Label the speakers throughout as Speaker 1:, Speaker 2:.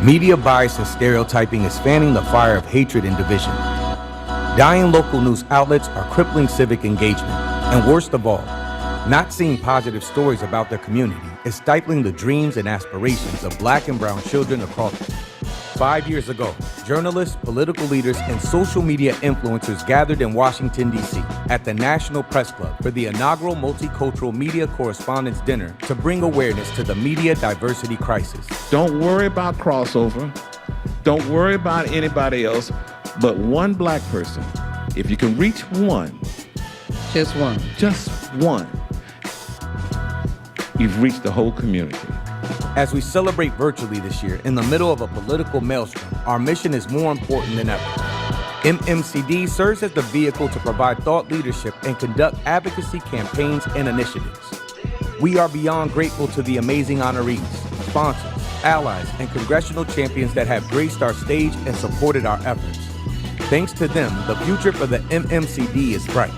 Speaker 1: Media bias and stereotyping is fanning the fire of hatred and division. Dying local news outlets are crippling civic engagement. And worst of all, not seeing positive stories about their community is stifling the dreams and aspirations of Black and brown children across. 5 years ago, journalists, political leaders, and social media influencers gathered in Washington, D.C. at the National Press Club for the inaugural Multicultural Media Correspondents Dinner to bring awareness to the media diversity crisis.
Speaker 2: Don't worry about crossover. Don't worry about anybody else but one Black person. If you can reach one, just one, you've reached the whole community.
Speaker 1: As we celebrate virtually this year in the middle of a political maelstrom, our mission is more important than ever. MMCD serves as the vehicle to provide thought leadership and conduct advocacy campaigns and initiatives. We are beyond grateful to the amazing honorees, sponsors, allies, and congressional champions that have graced our stage and supported our efforts. Thanks to them, the future for the MMCD is bright.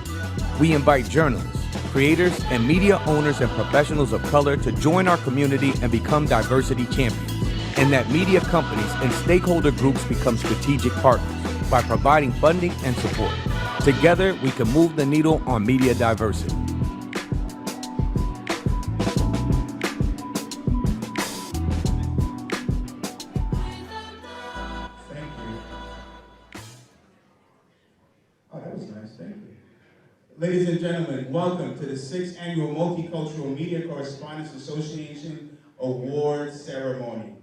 Speaker 1: We invite journalists, creators, and media owners and professionals of color to join our community and become diversity champions, and that media companies and stakeholder groups become strategic partners by providing funding and support. Together, we can move the needle on media diversity.
Speaker 3: Thank you. Oh, that was nice, thank you. Ladies and gentlemen, welcome to the 6th Annual Multicultural Media Correspondents Association Awards Ceremony.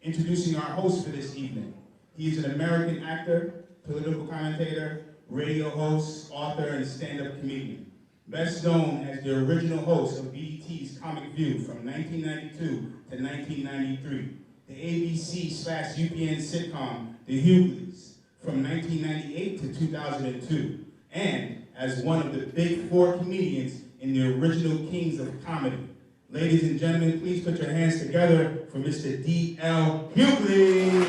Speaker 3: Introducing our host for this evening. He is an American actor, political commentator, radio host, author, and stand-up comedian. Best known as the original host of BET's Comic View from 1992 to 1993, the ABC/UPN sitcom The Hughleys from 1998 to 2002, and as one of the big four comedians in the original Kings of Comedy. Ladies and gentlemen, please put your hands together for Mr. D.L. Hughley.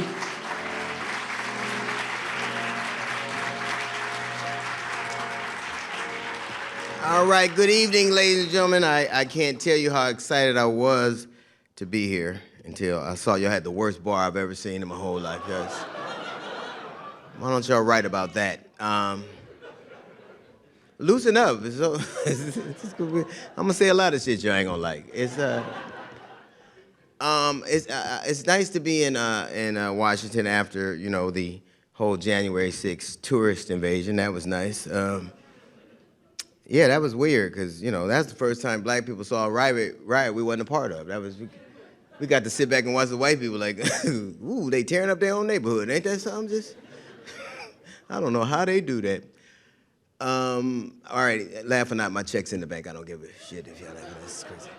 Speaker 4: All right, good evening, ladies and gentlemen. I can't tell you how excited I was to be here until I saw y'all had the worst bar I've ever seen in my whole life. Yes. Why don't y'all write about that? Loosen up. I'm gonna say a lot of shit you ain't gonna like. It's nice to be in Washington after the whole January 6th tourist invasion. That was nice. Yeah, that was weird because that's the first time Black people saw a riot we wasn't a part of. We got to sit back and watch the white people like, ooh, they tearing up their own neighborhood. Ain't that something? Just I don't know how they do that. All right, laugh or not, my check's in the bank. I don't give a shit if y'all laughing. That's crazy.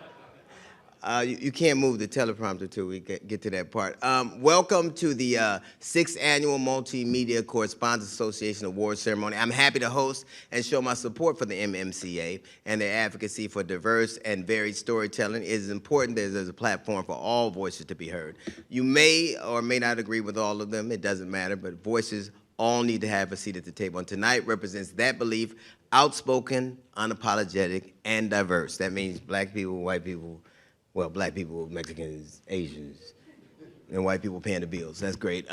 Speaker 4: You can't move the teleprompter till we get to that part. Welcome to the 6th Annual Multimedia Correspondents Association Awards Ceremony. I'm happy to host and show my support for the MMCA and their advocacy for diverse and varied storytelling. It is important that there's a platform for all voices to be heard. You may or may not agree with all of them. It doesn't matter, but voices all need to have a seat at the table. And tonight represents that belief, outspoken, unapologetic, and diverse. That means Black people, white people, well, Black people, Mexicans, Asians, and white people paying the bills. That's great.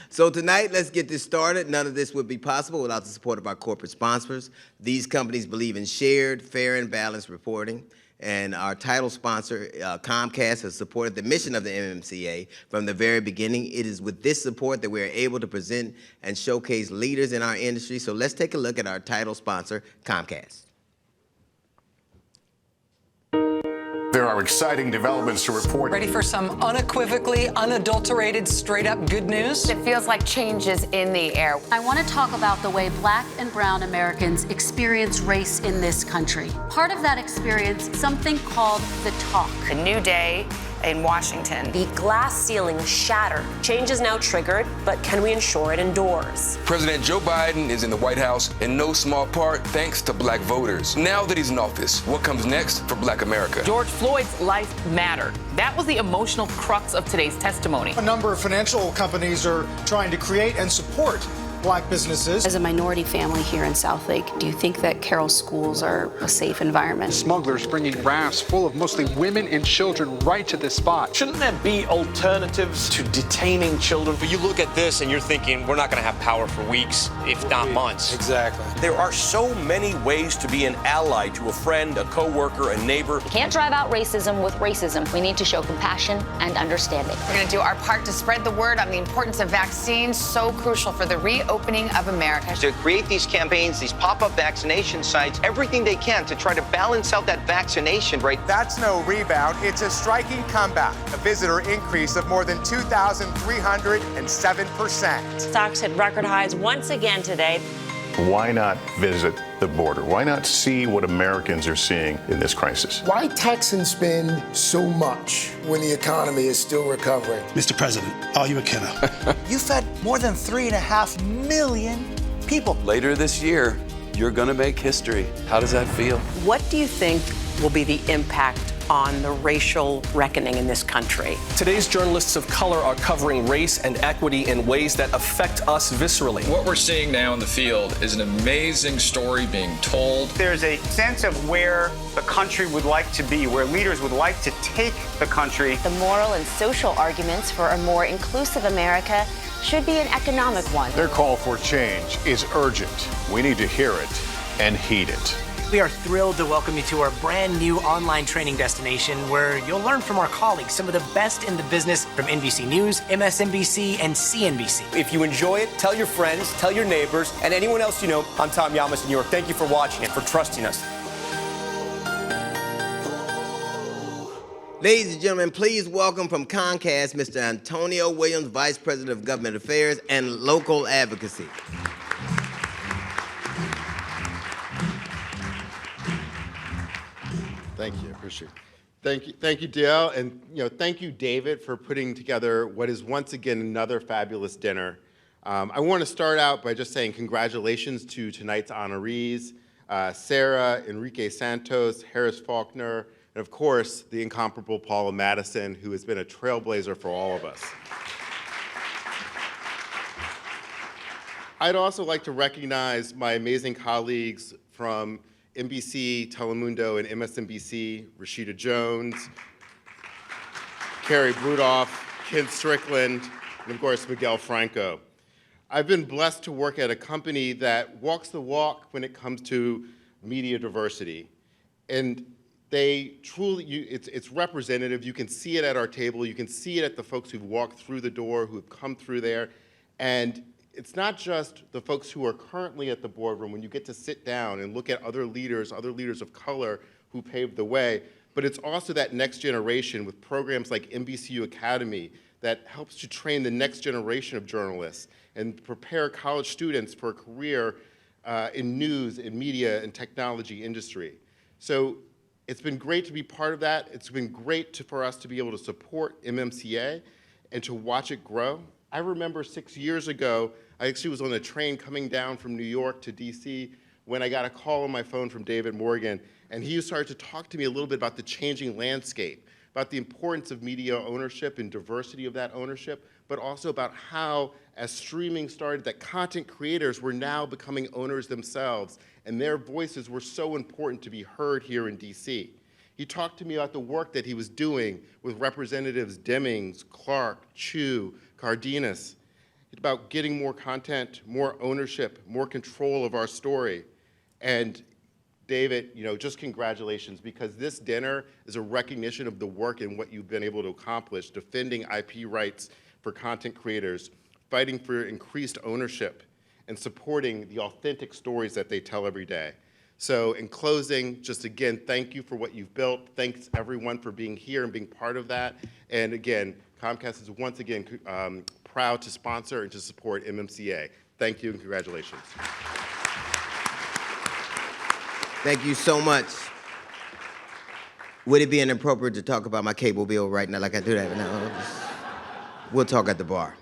Speaker 4: So tonight, let's get this started. None of this would be possible without the support of our corporate sponsors. These companies believe in shared, fair, and balanced reporting. And our title sponsor, Comcast, has supported the mission of the MMCA from the very beginning. It is with this support that we are able to present and showcase leaders in our industry. So let's take a look at our title sponsor, Comcast.
Speaker 5: There are exciting developments to report.
Speaker 6: Ready for some unequivocally, unadulterated, straight-up good news?
Speaker 7: It feels like change is in the air.
Speaker 8: I want to talk about the way Black and brown Americans experience race in this country. Part of that experience, something called the talk.
Speaker 7: A new day in Washington.
Speaker 9: The glass ceiling shattered. Change is now triggered, but can we ensure it endures?
Speaker 10: President Joe Biden is in the White House in no small part thanks to Black voters. Now that he's in office, what comes next for Black America?
Speaker 11: George Floyd's life mattered. That was the emotional crux of today's testimony.
Speaker 12: A number of financial companies are trying to create and support black businesses.
Speaker 8: As a minority family here in Southlake, do you think that Carroll's schools are a safe environment?
Speaker 12: Smugglers bringing rafts full of mostly women and children right to this spot.
Speaker 13: Shouldn't there be alternatives to detaining children?
Speaker 14: But you look at this and you're thinking, we're not going to have power for weeks, if not months.
Speaker 13: Exactly. There are so many ways to be an ally to a friend, a coworker, a neighbor.
Speaker 15: You can't drive out racism with racism. We need to show compassion and understanding.
Speaker 7: We're going to do our part to spread the word on the importance of vaccines, so crucial for the reopening of America.
Speaker 16: To create these campaigns, these pop-up vaccination sites, everything they can to try to balance out that vaccination rate.
Speaker 17: That's no rebound. It's a striking comeback. A visitor increase of more than 2,307%.
Speaker 9: Stocks hit record highs once again today.
Speaker 5: Why not visit the border? Why not see what Americans are seeing in this crisis?
Speaker 18: Why tax and spend so much when the economy is still recovering?
Speaker 12: Mr. President, are you a killer? You fed more than 3.5 million people.
Speaker 13: Later this year, you're going to make history. How does that feel?
Speaker 6: What do you think will be the impact on the racial reckoning in this country?
Speaker 13: Today's journalists of color are covering race and equity in ways that affect us viscerally.
Speaker 19: What we're seeing now in the field is an amazing story being told.
Speaker 17: There's a sense of where the country would like to be, where leaders would like to take the country.
Speaker 15: The moral and social arguments for a more inclusive America should be an economic one.
Speaker 5: Their call for change is urgent. We need to hear it and heed it.
Speaker 12: We are thrilled to welcome you to our brand new online training destination where you'll learn from our colleagues, some of the best in the business from NBC News, MSNBC, and CNBC.
Speaker 13: If you enjoy it, tell your friends, tell your neighbors, and anyone else you know. I'm Tom Yamas in New York. Thank you for watching and for trusting us.
Speaker 4: Ladies and gentlemen, please welcome from Comcast, Mr. Antonio Williams, Vice President of Government Affairs and Local Advocacy.
Speaker 20: Thank you, appreciate it. Thank you, Dale, and thank you, David, for putting together what is once again another fabulous dinner. I want to start out by just saying congratulations to tonight's honorees, Sara, Enrique Santos, Harris Faulkner, and of course, the incomparable Paula Madison, who has been a trailblazer for all of us. I'd also like to recognize my amazing colleagues from NBC, Telemundo, and MSNBC, Rashida Jones, Carrie Brudoff, Ken Strickland, and of course, Miguel Franco. I've been blessed to work at a company that walks the walk when it comes to media diversity. And they truly, it's representative. You can see it at our table. You can see it at the folks who've walked through the door, who've come through there. And it's not just the folks who are currently at the boardroom when you get to sit down and look at other leaders of color who paved the way, but it's also that next generation with programs like NBCU Academy that helps to train the next generation of journalists and prepare college students for a career in news, in media, and technology industry. So it's been great to be part of that. It's been great for us to be able to support MMCA and to watch it grow. I remember 6 years ago, I actually was on a train coming down from New York to DC when I got a call on my phone from David Morgan, and he started to talk to me a little bit about the changing landscape, about the importance of media ownership and diversity of that ownership, but also about how, as streaming started, that content creators were now becoming owners themselves, and their voices were so important to be heard here in DC. He talked to me about the work that he was doing with Representatives Demings, Clark, Chu, Cardenas, about getting more content, more ownership, more control of our story. And David, just congratulations, because this dinner is a recognition of the work and what you've been able to accomplish, defending IP rights for content creators, fighting for increased ownership, and supporting the authentic stories that they tell every day. So in closing, just again, thank you for what you've built. Thanks everyone for being here and being part of that. And again, Comcast is once again proud to sponsor and to support MMCA. Thank you and congratulations.
Speaker 4: Thank you so much. Would it be inappropriate to talk about my cable bill right now like I do that now? We'll talk at the bar.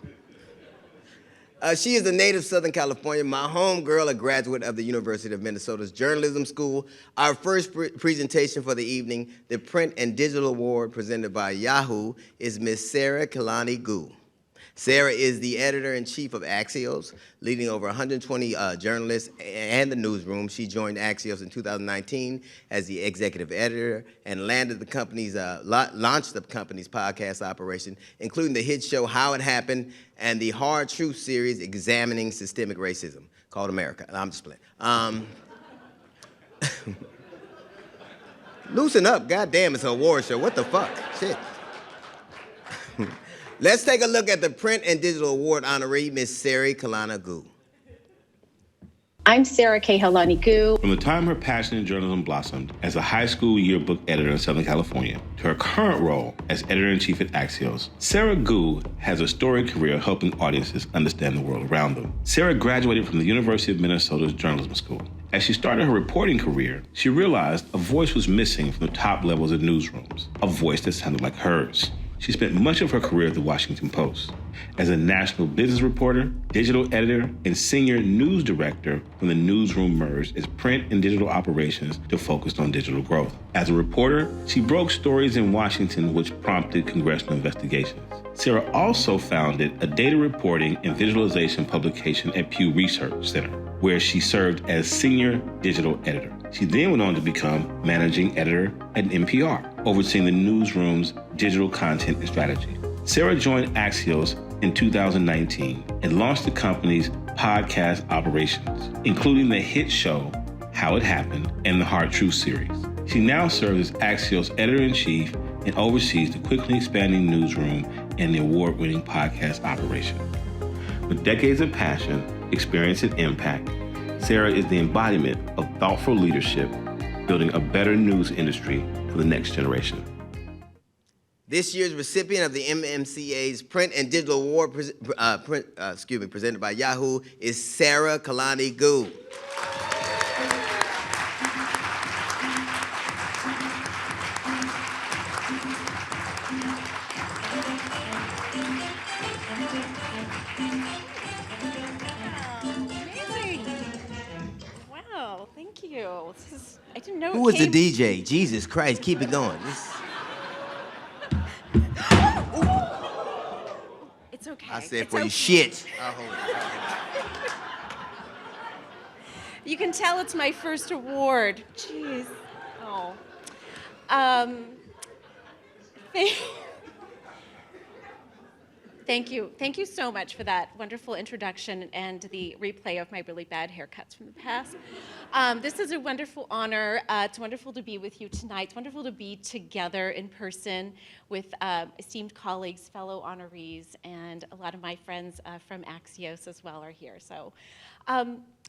Speaker 4: She is a native Southern California, my home girl, a graduate of the University of Minnesota's Journalism School. Our first presentation for the evening, the Print and Digital Award presented by Yahoo, is Miss Sara Khalaniku. Sara is the editor-in-chief of Axios, leading over 120 journalists and the newsroom. She joined Axios in 2019 as the executive editor and launched the company's podcast operation, including the hit show How It Happened and the Hard Truth series examining systemic racism called America. I'm just playing. Loosen up, goddamn, it's an award show. What the fuck? Shit. Let's take a look at the Print and Digital Award honoree, Miss Sara Khalaniku.
Speaker 21: I'm Sara Kehaulani.
Speaker 22: From the time her passion in journalism blossomed as a high school yearbook editor in Southern California to her current role as editor-in-chief at Axios, Sara Gu has a storied career helping audiences understand the world around them. Sara graduated from the University of Minnesota's journalism school. As she started her reporting career, she realized a voice was missing from the top levels of newsrooms, a voice that sounded like hers. She spent much of her career at the Washington Post as a national business reporter, digital editor, and senior news director when the newsroom merged as print and digital operations to focus on digital growth. As a reporter, she broke stories in Washington which prompted congressional investigations. Sara also founded a data reporting and visualization publication at Pew Research Center, where she served as senior digital editor. She then went on to become managing editor at NPR, overseeing the newsroom's digital content and strategy. Sara joined Axios in 2019 and launched the company's podcast operations, including the hit show How It Happened and the Hard Truth series. She now serves as Axios editor-in-chief and oversees the quickly expanding newsroom and the award-winning podcast operation. With decades of passion, experience, and impact, Sara is the embodiment of thoughtful leadership, building a better news industry for the next generation.
Speaker 4: This year's recipient of the MMCA's Print and Digital Award, presented by Yahoo, is Sara Khalaniku.
Speaker 23: Thank you. I didn't know.
Speaker 4: Who was the DJ? Jesus Christ, keep it going.
Speaker 23: It's okay.
Speaker 4: I said for your shit.
Speaker 23: You can tell it's my first award. Jeez. Oh. Thank you. Thank you so much for that wonderful introduction and the replay of my really bad haircuts from the past. This is a wonderful honor. It's wonderful to be with you tonight. It's wonderful to be together in person with esteemed colleagues, fellow honorees, and a lot of my friends from Axios as well are here. So I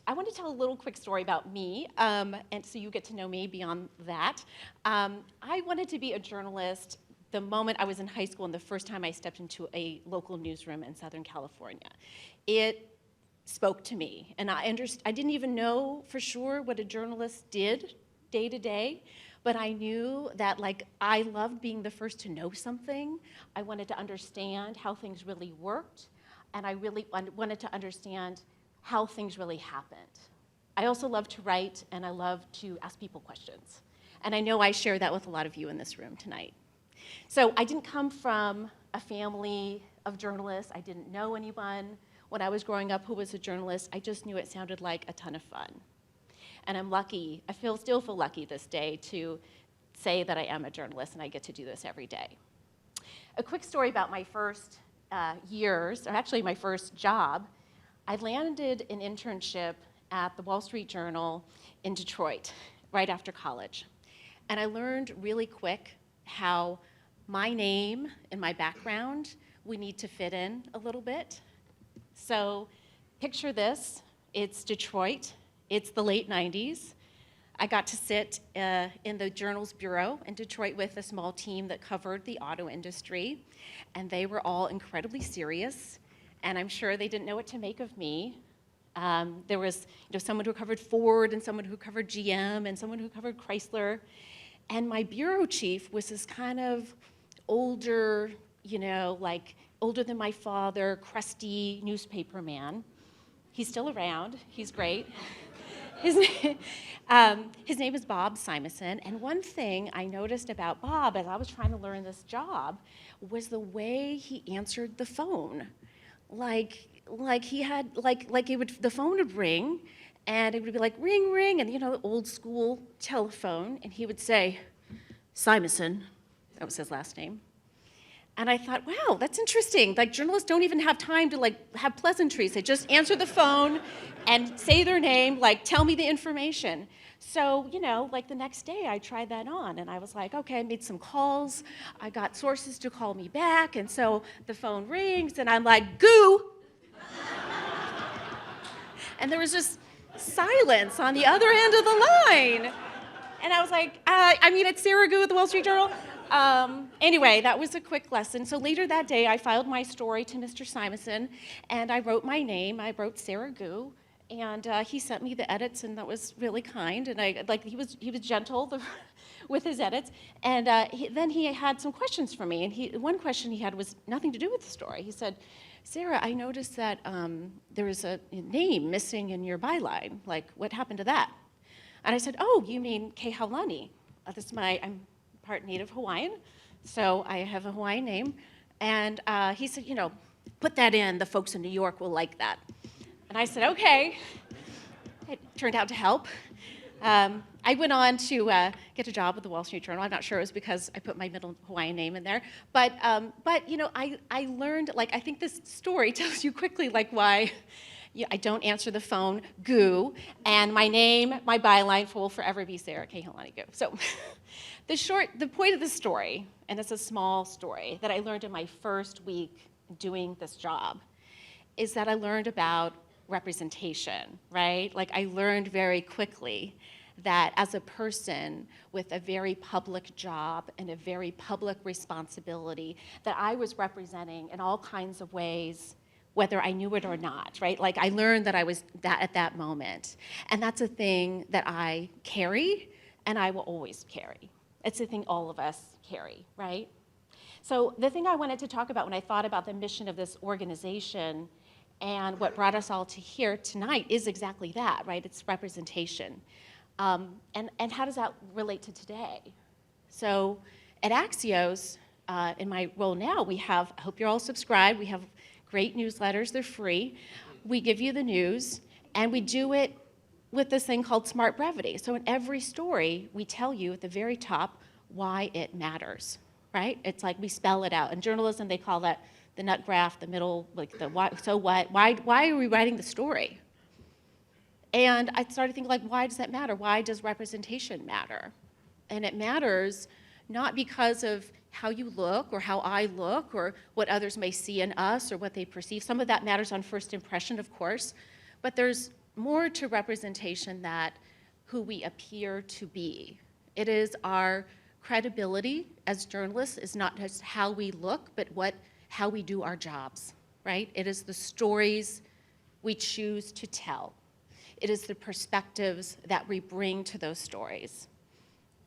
Speaker 23: want to tell a little quick story about me, and so you get to know me beyond that. I wanted to be a journalist the moment I was in high school and the first time I stepped into a local newsroom in Southern California. It spoke to me, and I didn't even know for sure what a journalist did day to day, but I knew that I loved being the first to know something. I wanted to understand how things really worked, and I really wanted to understand how things really happened. I also love to write, and I love to ask people questions. And I know I share that with a lot of you in this room tonight. So I didn't come from a family of journalists. I didn't know anyone when I was growing up who was a journalist. I just knew it sounded like a ton of fun. And I'm lucky, still feel lucky this day to say that I am a journalist and I get to do this every day. A quick story about my first years, or actually my first job. I landed an internship at the Wall Street Journal in Detroit right after college. And I learned really quick how my name and my background, we need to fit in a little bit. So picture this, it's Detroit, it's the late 90s. I got to sit in the Journal's bureau in Detroit with a small team that covered the auto industry, and they were all incredibly serious, and I'm sure they didn't know what to make of me. There was someone who covered Ford and someone who covered GM and someone who covered Chrysler. And my bureau chief was this kind of older, older than my father, crusty newspaper man. He's still around, he's great. His name is Bob Simonson, and one thing I noticed about Bob as I was trying to learn this job was the way he answered the phone. he had, like it would, the phone would ring, and it would be like, ring, ring, and old school telephone, and he would say, Simonson, that was his last name. And I thought, wow, that's interesting. Like, journalists don't even have time to have pleasantries. They just answer the phone and say their name, tell me the information. So, the next day I tried that on, and I was like, okay, I made some calls. I got sources to call me back, and so the phone rings, and I'm like, goo. And there was just silence on the other end of the line. And I was like, it's Sara Goo at the Wall Street Journal. Anyway, that was a quick lesson. So later that day, I filed my story to Mr. Simonson, and I wrote my name. I wrote Sara Goo, and he sent me the edits, and that was really kind. And he was gentle with his edits. And then he had some questions for me. And one question he had was nothing to do with the story. He said, Sara, I noticed that there was a name missing in your byline. What happened to that? And I said, oh, you mean Kehaulani. I'm part Native Hawaiian, so I have a Hawaiian name. And he said, put that in, the folks in New York will like that. And I said, okay. It turned out to help. I went on to get a job with the Wall Street Journal. I'm not sure it was because I put my middle Hawaiian name in there. But I learned, I think this story tells you quickly, why I don't answer the phone, goo, and my name, my byline will forever be Sara Kehaulani Goo. So the point of the story, and it's a small story, that I learned in my first week doing this job, is that I learned about representation, right? I learned very quickly that as a person with a very public job and a very public responsibility, that I was representing in all kinds of ways, whether I knew it or not, right? I learned that I was that at that moment. And that's a thing that I carry, and I will always carry. It's a thing all of us carry, right? So the thing I wanted to talk about when I thought about the mission of this organization and what brought us all to here tonight is exactly that, right? It's representation. And how does that relate to today? So at Axios, in my role now, we have, I hope you're all subscribed, we have great newsletters, they're free. We give you the news, and we do it with this thing called smart brevity. So in every story, we tell you at the very top why it matters, right? It's we spell it out. In journalism, they call that the nut graph, the middle, the why, so what, why are we writing the story? And I started thinking, why does that matter? Why does representation matter? And it matters not because of how you look or how I look or what others may see in us or what they perceive. Some of that matters on first impression, of course, but there's more to representation than who we appear to be. It is our credibility as journalists is not just how we look, but how we do our jobs, right? It is the stories we choose to tell. It is the perspectives that we bring to those stories.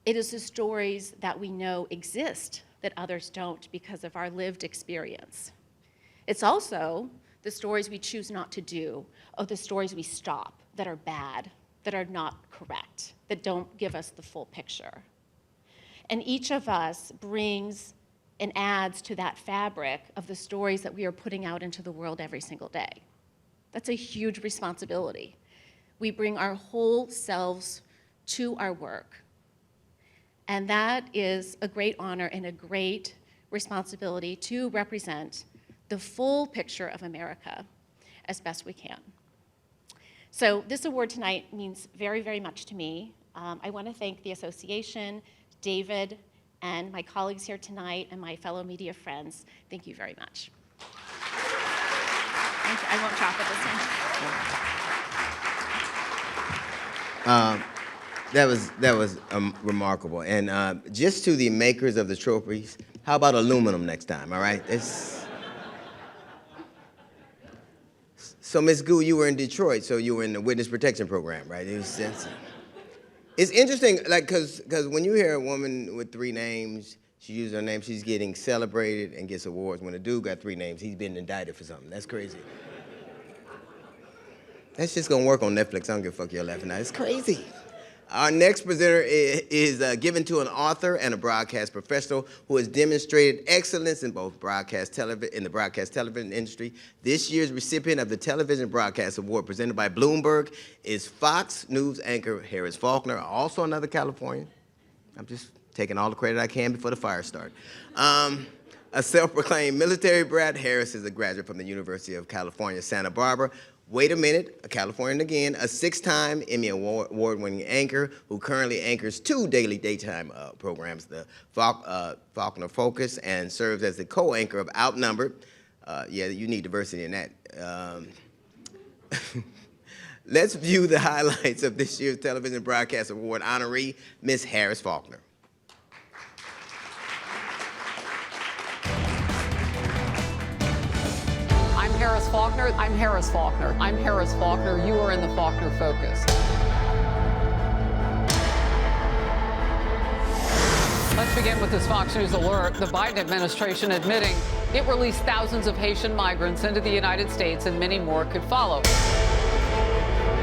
Speaker 23: It is the stories that we know exist that others don't because of our lived experience. It's also the stories we choose not to do, or the stories we stop that are bad, that are not correct, that don't give us the full picture. And each of us brings and adds to that fabric of the stories that we are putting out into the world every single day. That's a huge responsibility. We bring our whole selves to our work. And that is a great honor and a great responsibility to represent the full picture of America as best we can. So this award tonight means very, very much to me. I want to thank the association, David, and my colleagues here tonight, and my fellow media friends. Thank you very much. Thank you. I won't chop it this time.
Speaker 4: That was remarkable. And just to the makers of the trophies, how about aluminum next time, all right? So Ms. Goo, you were in Detroit, so you were in the witness protection program, right? It's interesting, because when you hear a woman with 3 names, she uses her name, she's getting celebrated and gets awards. When a dude got 3 names, he's been indicted for something. That's crazy. That's just gonna work on Netflix. I don't give a fuck you're laughing at. It's crazy. Our next presenter is given to an author and a broadcast professional who has demonstrated excellence in both the broadcast television industry. This year's recipient of the Television Broadcast Award presented by Bloomberg is Fox News anchor Harris Faulkner, also another Californian. I'm just taking all the credit I can before the fire starts. A self-proclaimed military brat, Harris is a graduate from the University of California, Santa Barbara. Wait a minute, a Californian again, a 6-time Emmy Award-winning anchor who currently anchors 2 daily daytime programs, the Faulkner Focus, and serves as the co-anchor of Outnumbered. Yeah, you need diversity in that. Let's view the highlights of this year's Television Broadcast Award honoree, Miss Harris Faulkner.
Speaker 1: I'm Harris Faulkner. I'm Harris Faulkner. I'm Harris Faulkner. You are in the Faulkner Focus. Let's begin with this Fox News alert. The Biden administration admitting it released thousands of Haitian migrants into the United States and many more could follow.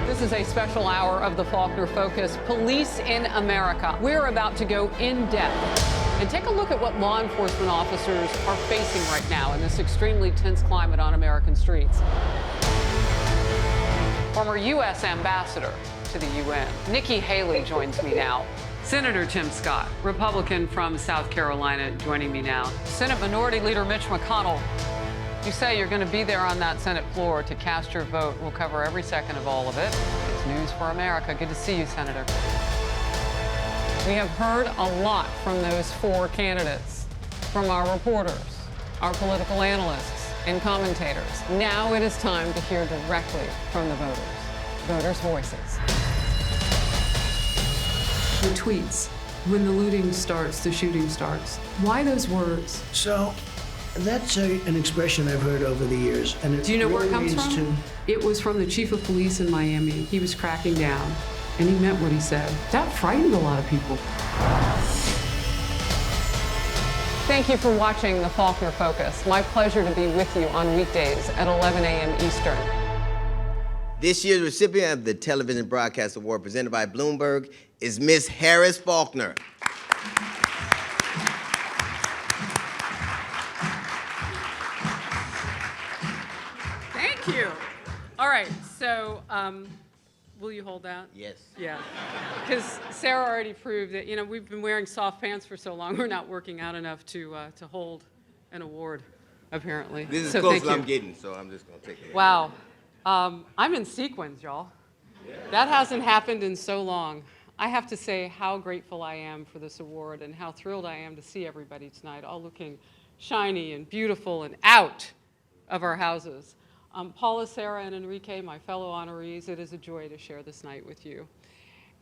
Speaker 1: This is a special hour of the Faulkner Focus, Police in America. We're about to go in depth and take a look at what law enforcement officers are facing right now in this extremely tense climate on American streets. Former U.S. Ambassador to the UN, Nikki Haley, joins me now. Senator Tim Scott, Republican from South Carolina, joining me now. Senate Minority Leader Mitch McConnell, you say you're going to be there on that Senate floor to cast your vote. We'll cover every second of all of it. It's news for America. Good to see you, Senator. We have heard a lot from those 4 candidates, from our reporters, our political analysts, and commentators. Now it is time to hear directly from the voters' voices.
Speaker 2: The tweets, when the looting starts, the shooting starts. Why those words?
Speaker 3: So, that's an expression I've heard over the years. And it
Speaker 2: Do you know where it
Speaker 3: really
Speaker 2: comes from?
Speaker 3: means
Speaker 2: It was from the chief of police in Miami. He was cracking down, and he meant what he said. That frightened a lot of people.
Speaker 1: Thank you for watching the Faulkner Focus. My pleasure to be with you on weekdays at 11 a.m. Eastern.
Speaker 4: This year's recipient of the Television Broadcast Award presented by Bloomberg is Miss Harris Faulkner.
Speaker 2: Thank you. All right, so will you hold that?
Speaker 4: Yes.
Speaker 2: Yeah, because Sara already proved that, we've been wearing soft pants for so long, we're not working out enough to hold an award, apparently.
Speaker 4: This is
Speaker 2: so
Speaker 4: close
Speaker 2: thank
Speaker 4: as
Speaker 2: you.
Speaker 4: I'm getting, so I'm just going to take it.
Speaker 2: Wow. I'm in sequins, y'all. That hasn't happened in so long. I have to say how grateful I am for this award and how thrilled I am to see everybody tonight, all looking shiny and beautiful and out of our houses. Paula, Sara, and Enrique, my fellow honorees, it is a joy to share this night with you.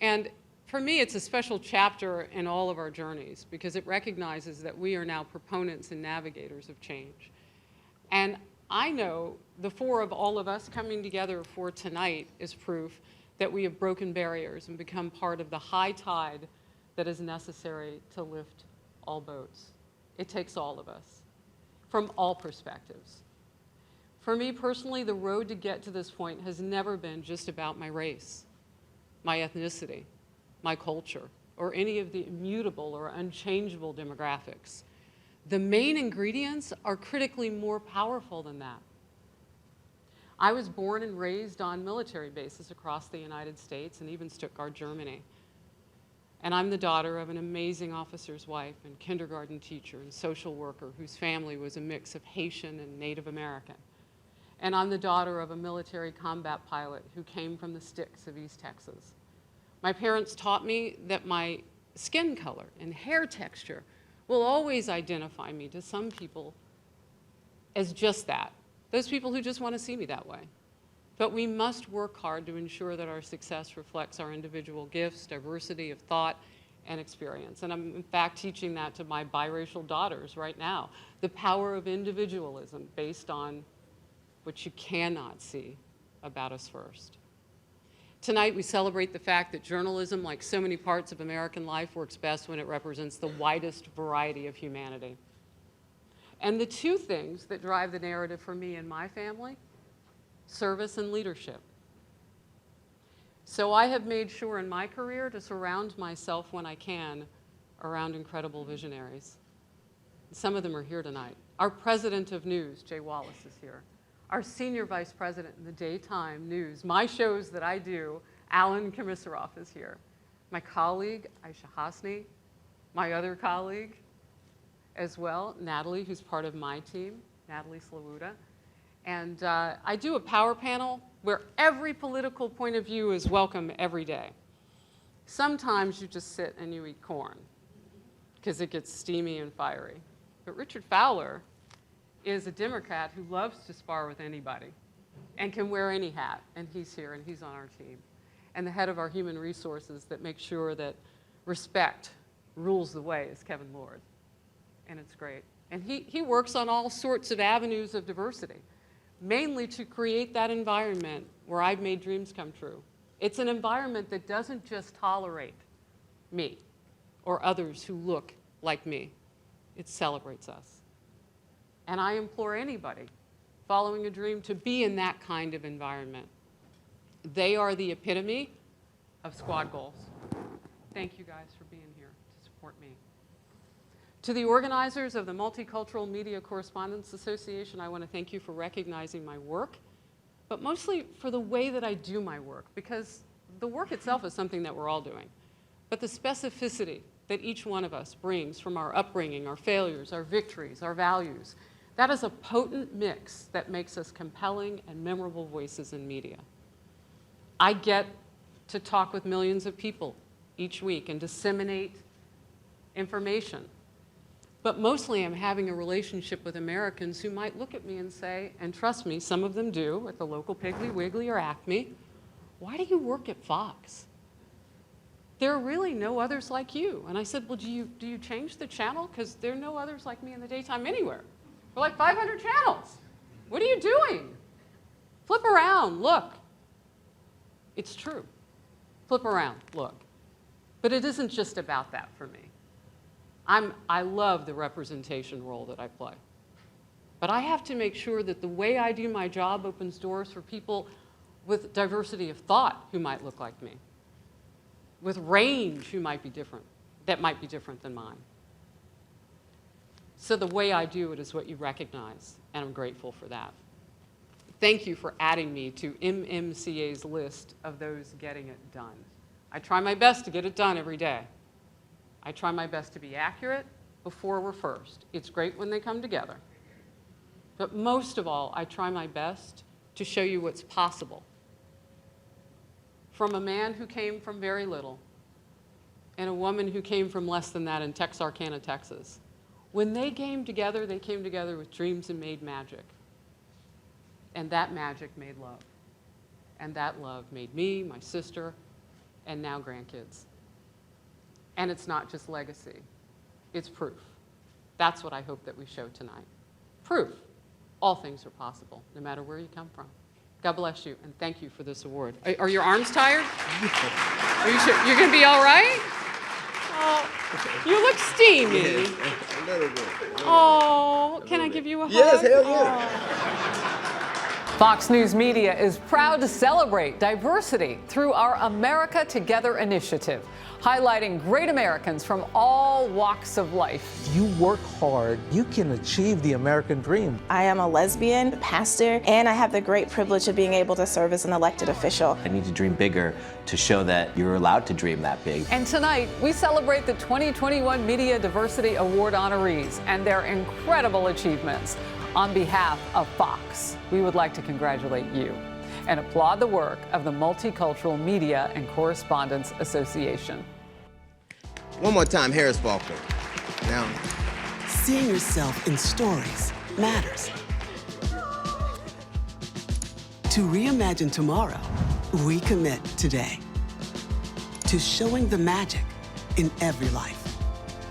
Speaker 2: And for me, it's a special chapter in all of our journeys because it recognizes that we are now proponents and navigators of change. And I know the 4 of all of us coming together for tonight is proof that we have broken barriers and become part of the high tide that is necessary to lift all boats. It takes all of us, from all perspectives. For me personally, the road to get to this point has never been just about my race, my ethnicity, my culture, or any of the immutable or unchangeable demographics. The main ingredients are critically more powerful than that. I was born and raised on military bases across the United States and even Stuttgart, Germany. And I'm the daughter of an amazing officer's wife and kindergarten teacher and social worker whose family was a mix of Haitian and Native American. And I'm the daughter of a military combat pilot who came from the sticks of East Texas. My parents taught me that my skin color and hair texture will always identify me to some people as just that. Those people who just want to see me that way. But we must work hard to ensure that our success reflects our individual gifts, diversity of thought, and experience. And I'm in fact teaching that to my biracial daughters right now. The power of individualism based on what you cannot see about us first. Tonight we celebrate the fact that journalism, like so many parts of American life, works best when it represents the widest variety of humanity. And the 2 things that drive the narrative for me and my family, service and leadership. So I have made sure in my career to surround myself when I can around incredible visionaries. Some of them are here tonight. Our president of news, Jay Wallace, is here. Our senior vice president in the daytime news, my shows that I do, Alan Komisaroff is here. My colleague, Aisha Hasni, my other colleague as well, Natalie, who's part of my team, Natalie Slawuta. And I do a power panel where every political point of view is welcome every day. Sometimes you just sit and you eat corn because it gets steamy and fiery. But Richard Fowler is a Democrat who loves to spar with anybody and can wear any hat, and he's here and he's on our team. And the head of our human resources that makes sure that respect rules the way is Kevin Lord, and it's great. And he works on all sorts of avenues of diversity, mainly to create that environment where I've made dreams come true. It's an environment that doesn't just tolerate me or others who look like me. It celebrates us. And I implore anybody following a dream to be in that kind of environment. They are the epitome of squad goals. Thank you guys for being here to support me. To the organizers of the Multicultural Media Correspondents Association, I want to thank you for recognizing my work, but mostly for the way that I do my work, because the work itself is something that we're all doing. But the specificity that each one of us brings from our upbringing, our failures, our victories, our values, that is a potent mix that makes us compelling and memorable voices in media. I get to talk with millions of people each week and disseminate information. But mostly I'm having a relationship with Americans who might look at me and say, and trust me, some of them do, at the local Piggly Wiggly or Acme, why do you work at Fox? There are really no others like you. And I said, well, do you change the channel? Because there are no others like me in the daytime anywhere. We're like 500 channels. What are you doing? Flip around, look. It's true. Flip around, look. But it isn't just about that for me. I love the representation role that I play. But I have to make sure that the way I do my job opens doors for people with diversity of thought who might look like me, with range who might be different, that might be different than mine. So the way I do it is what you recognize, and I'm grateful for that. Thank you for adding me to MMCA's list of those getting it done. I try my best to get it done every day. I try my best to be accurate before we're first. It's great when they come together. But most of all, I try my best to show you what's possible. From a man who came from very little and a woman who came from less than that in Texarkana, Texas. When they came together with dreams and made magic. And that magic made love. And that love made me, my sister, and now grandkids. And it's not just legacy, it's proof. That's what I hope that we show tonight. Proof. All things are possible, no matter where you come from. God bless you, and thank you for this award. Are your arms tired? Are you sure? You're gonna be all right? Oh, you look steamy.
Speaker 4: Yes, a little bit.
Speaker 2: Oh, can I give you a hug?
Speaker 4: Yes, hell yeah.
Speaker 2: Oh.
Speaker 1: Fox News Media is proud to celebrate diversity through our America Together initiative, highlighting great Americans from all walks of life.
Speaker 8: You work hard, you can achieve the American dream.
Speaker 10: I am a lesbian pastor, and I have the great privilege of being able to serve as an elected official.
Speaker 11: I need to dream bigger to show that you're allowed to dream that big.
Speaker 1: And tonight, we celebrate the 2021 Media Diversity Award honorees and their incredible achievements. On behalf of Fox, we would like to congratulate you and applaud the work of the Multicultural Media and Correspondents Association.
Speaker 4: One more time, Harris Faulkner. Now,
Speaker 24: seeing yourself in stories matters. To reimagine tomorrow, we commit today to showing the magic in every life.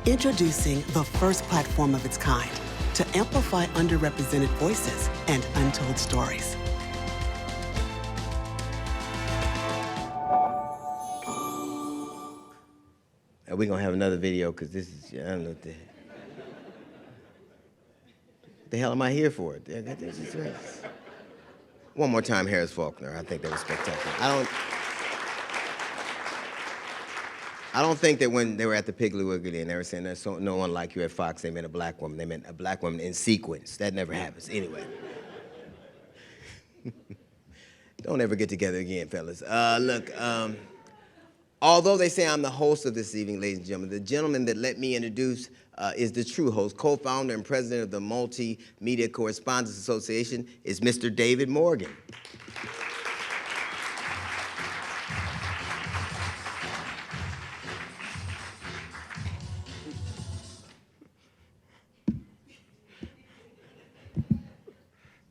Speaker 24: Introducing the first platform of its kind to amplify underrepresented voices and untold stories.
Speaker 4: we're going to have another video because this is, I don't know what the hell am I here for? One more time, Harris Faulkner. I think that was spectacular. I don't think that when they were at the Piggly Wiggly and they were saying there's no one like you at Fox, they meant a black woman. They meant a black woman in sequence. That never happens. Anyway. Don't ever get together again, fellas. Look, although they say I'm the host of this evening, ladies and gentlemen, the gentleman that let me introduce is the true host, co-founder and president of the Multimedia Correspondents Association, is Mr. David Morgan.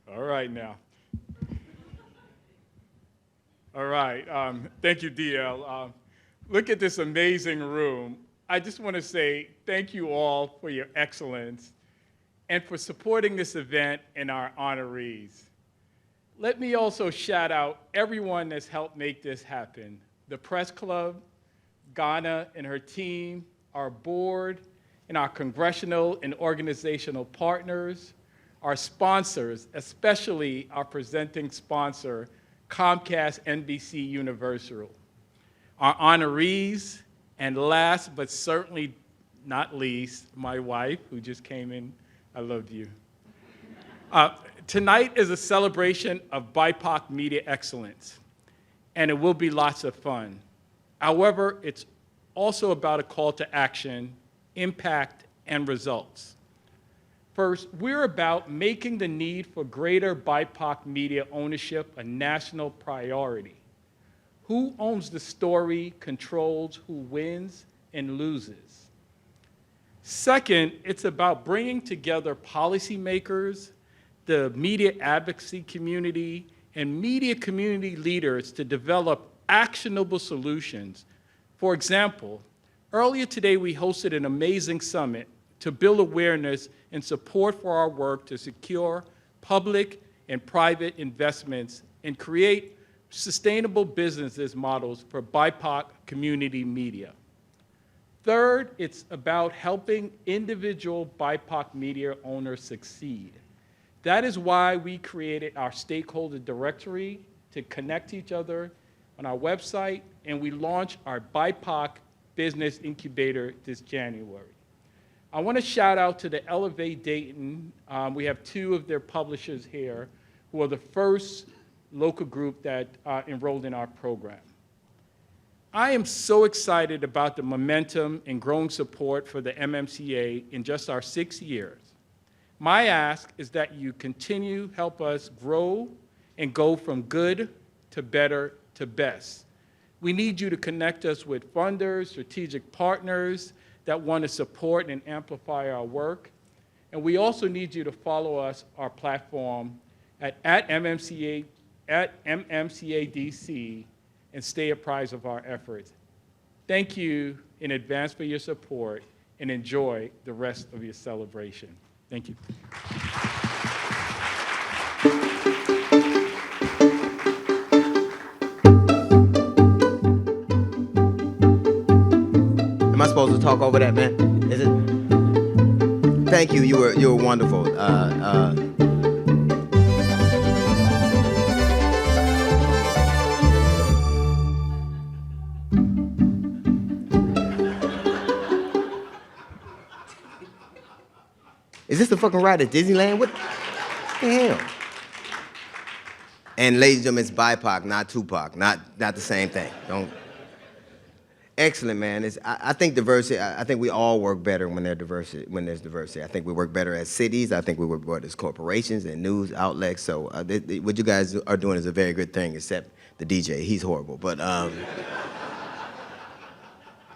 Speaker 7: All right now. All right, thank you, DL. Look at this amazing room. I just want to say thank you all for your excellence and for supporting this event and our honorees. Let me also shout out everyone that's helped make this happen. The Press Club, Ghana and her team, our board, and our congressional and organizational partners, our sponsors, especially our presenting sponsor, Comcast NBC Universal, our honorees, and last but certainly not least, my wife, who just came in. I love you. Tonight is a celebration of BIPOC media excellence, and it will be lots of fun. However, it's also about a call to action, impact, and results. First, we're about making the need for greater BIPOC media ownership a national priority. Who owns the story controls who wins and loses. Second, it's about bringing together policymakers, the media advocacy community, and media community leaders to develop actionable solutions. For example, earlier today we hosted an amazing summit to build awareness and support for our work to secure public and private investments and create sustainable business models for BIPOC community media. Third, it's about helping individual BIPOC media owners succeed. That is why we created our stakeholder directory to connect each other on our website, and we launched our BIPOC Business Incubator this January. I want to shout out to the Elevate Dayton. We have two of their publishers here who are the first local group that enrolled in our program. I am so excited about the momentum and growing support for the MMCA in just our 6 years. My ask is that you continue to help us grow and go from good to better to best. We need you to connect us with funders, strategic partners that want to support and amplify our work. And we also need you to follow us, our platform, at MMCADC, and stay apprised of our efforts. Thank you in advance for your support, and enjoy the rest of your celebration. Thank you.
Speaker 4: Am I supposed to talk over that, man? Is it? Thank you. You were wonderful. Is this the fucking ride at Disneyland? What the hell? And ladies and gentlemen, it's BIPOC, not Tupac, not the same thing. Don't. Excellent, man. I think diversity. I think we all work better when there's diversity. I think we work better as cities. I think we work better as corporations and news outlets. So what you guys are doing is a very good thing, except the DJ. He's horrible. But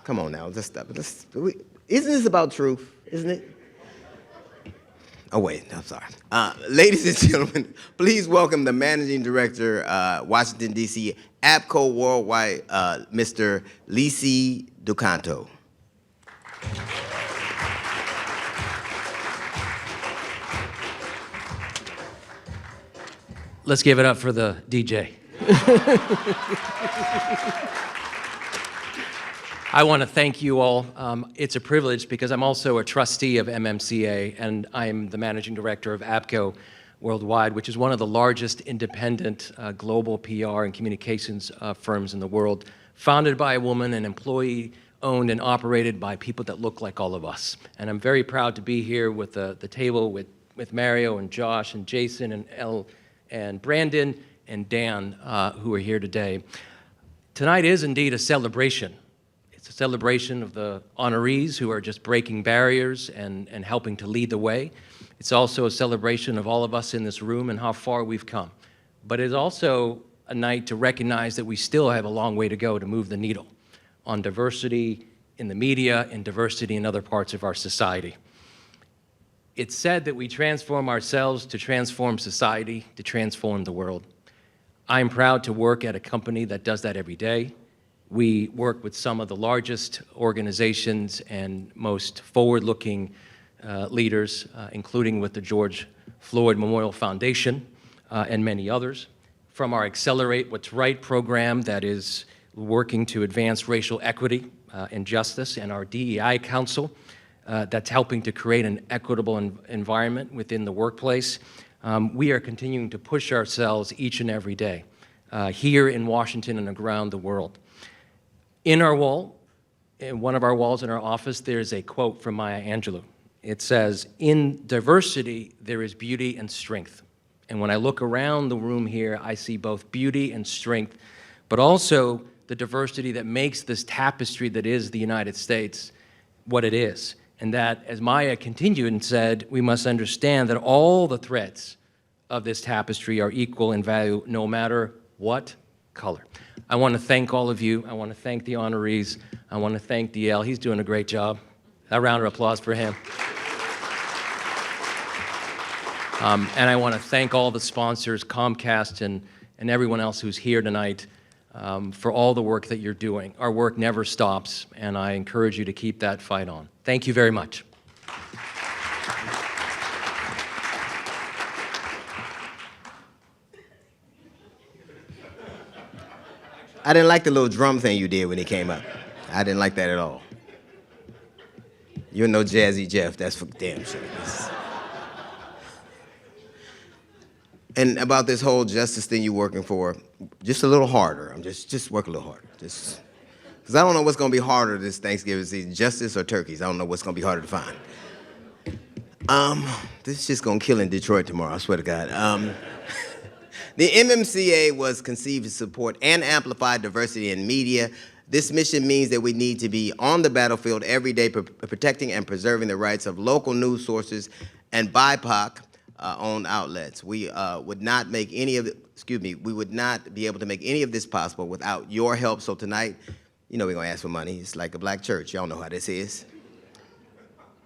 Speaker 4: come on now, just stop. Isn't this about truth? Isn't it? Oh, wait, I'm sorry. Ladies and gentlemen, please welcome the Managing Director, Washington, D.C., APCO Worldwide, Mr. Lisi Ducanto.
Speaker 9: Let's give it up for the DJ. I want to thank you all. It's a privilege because I'm also a trustee of MMCA, and I'm the managing director of APCO Worldwide, which is one of the largest independent global PR and communications firms in the world, founded by a woman and employee owned and operated by people that look like all of us. And I'm very proud to be here with the table with Mario and Josh and Jason and Elle and Brandon and Dan, who are here today. Tonight is indeed a celebration. It's a celebration of the honorees who are just breaking barriers and helping to lead the way. It's also a celebration of all of us in this room and how far we've come. But it's also a night to recognize that we still have a long way to go to move the needle on diversity in the media and diversity in other parts of our society. It's said that we transform ourselves to transform society, to transform the world. I'm proud to work at a company that does that every day. We work with some of the largest organizations and most forward-looking leaders, including with the George Floyd Memorial Foundation and many others. From our Accelerate What's Right program that is working to advance racial equity and justice, and our DEI Council that's helping to create an equitable environment within the workplace. We are continuing to push ourselves each and every day here in Washington and around the world. In our wall, in one of our walls in our office, there's a quote from Maya Angelou. It says, "In diversity, there is beauty and strength." And when I look around the room here, I see both beauty and strength, but also the diversity that makes this tapestry that is the United States what it is. And that, as Maya continued and said, we must understand that all the threads of this tapestry are equal in value, no matter what color. I want to thank all of you. I want to thank the honorees. I want to thank DL. He's doing a great job. A round of applause for him. And I want to thank all the sponsors, Comcast and everyone else who's here tonight, for all the work that you're doing. Our work never stops, and I encourage you to keep that fight on. Thank you very much.
Speaker 4: I didn't like the little drum thing you did when he came up. I didn't like that at all. You're no Jazzy Jeff, that's for damn sure. And about this whole justice thing you're working for, just a little harder. I'm just work a little harder. Just, because I don't know what's going to be harder this Thanksgiving season, justice or turkeys. I don't know what's going to be harder to find. This is just going to kill in Detroit tomorrow, I swear to God. The MMCA was conceived to support and amplify diversity in media. This mission means that we need to be on the battlefield every day protecting and preserving the rights of local news sources and BIPOC owned outlets. We would not make any of we would not be able to make any of this possible without your help. So tonight, you know we're gonna ask for money. It's like a black church. Y'all know how this is.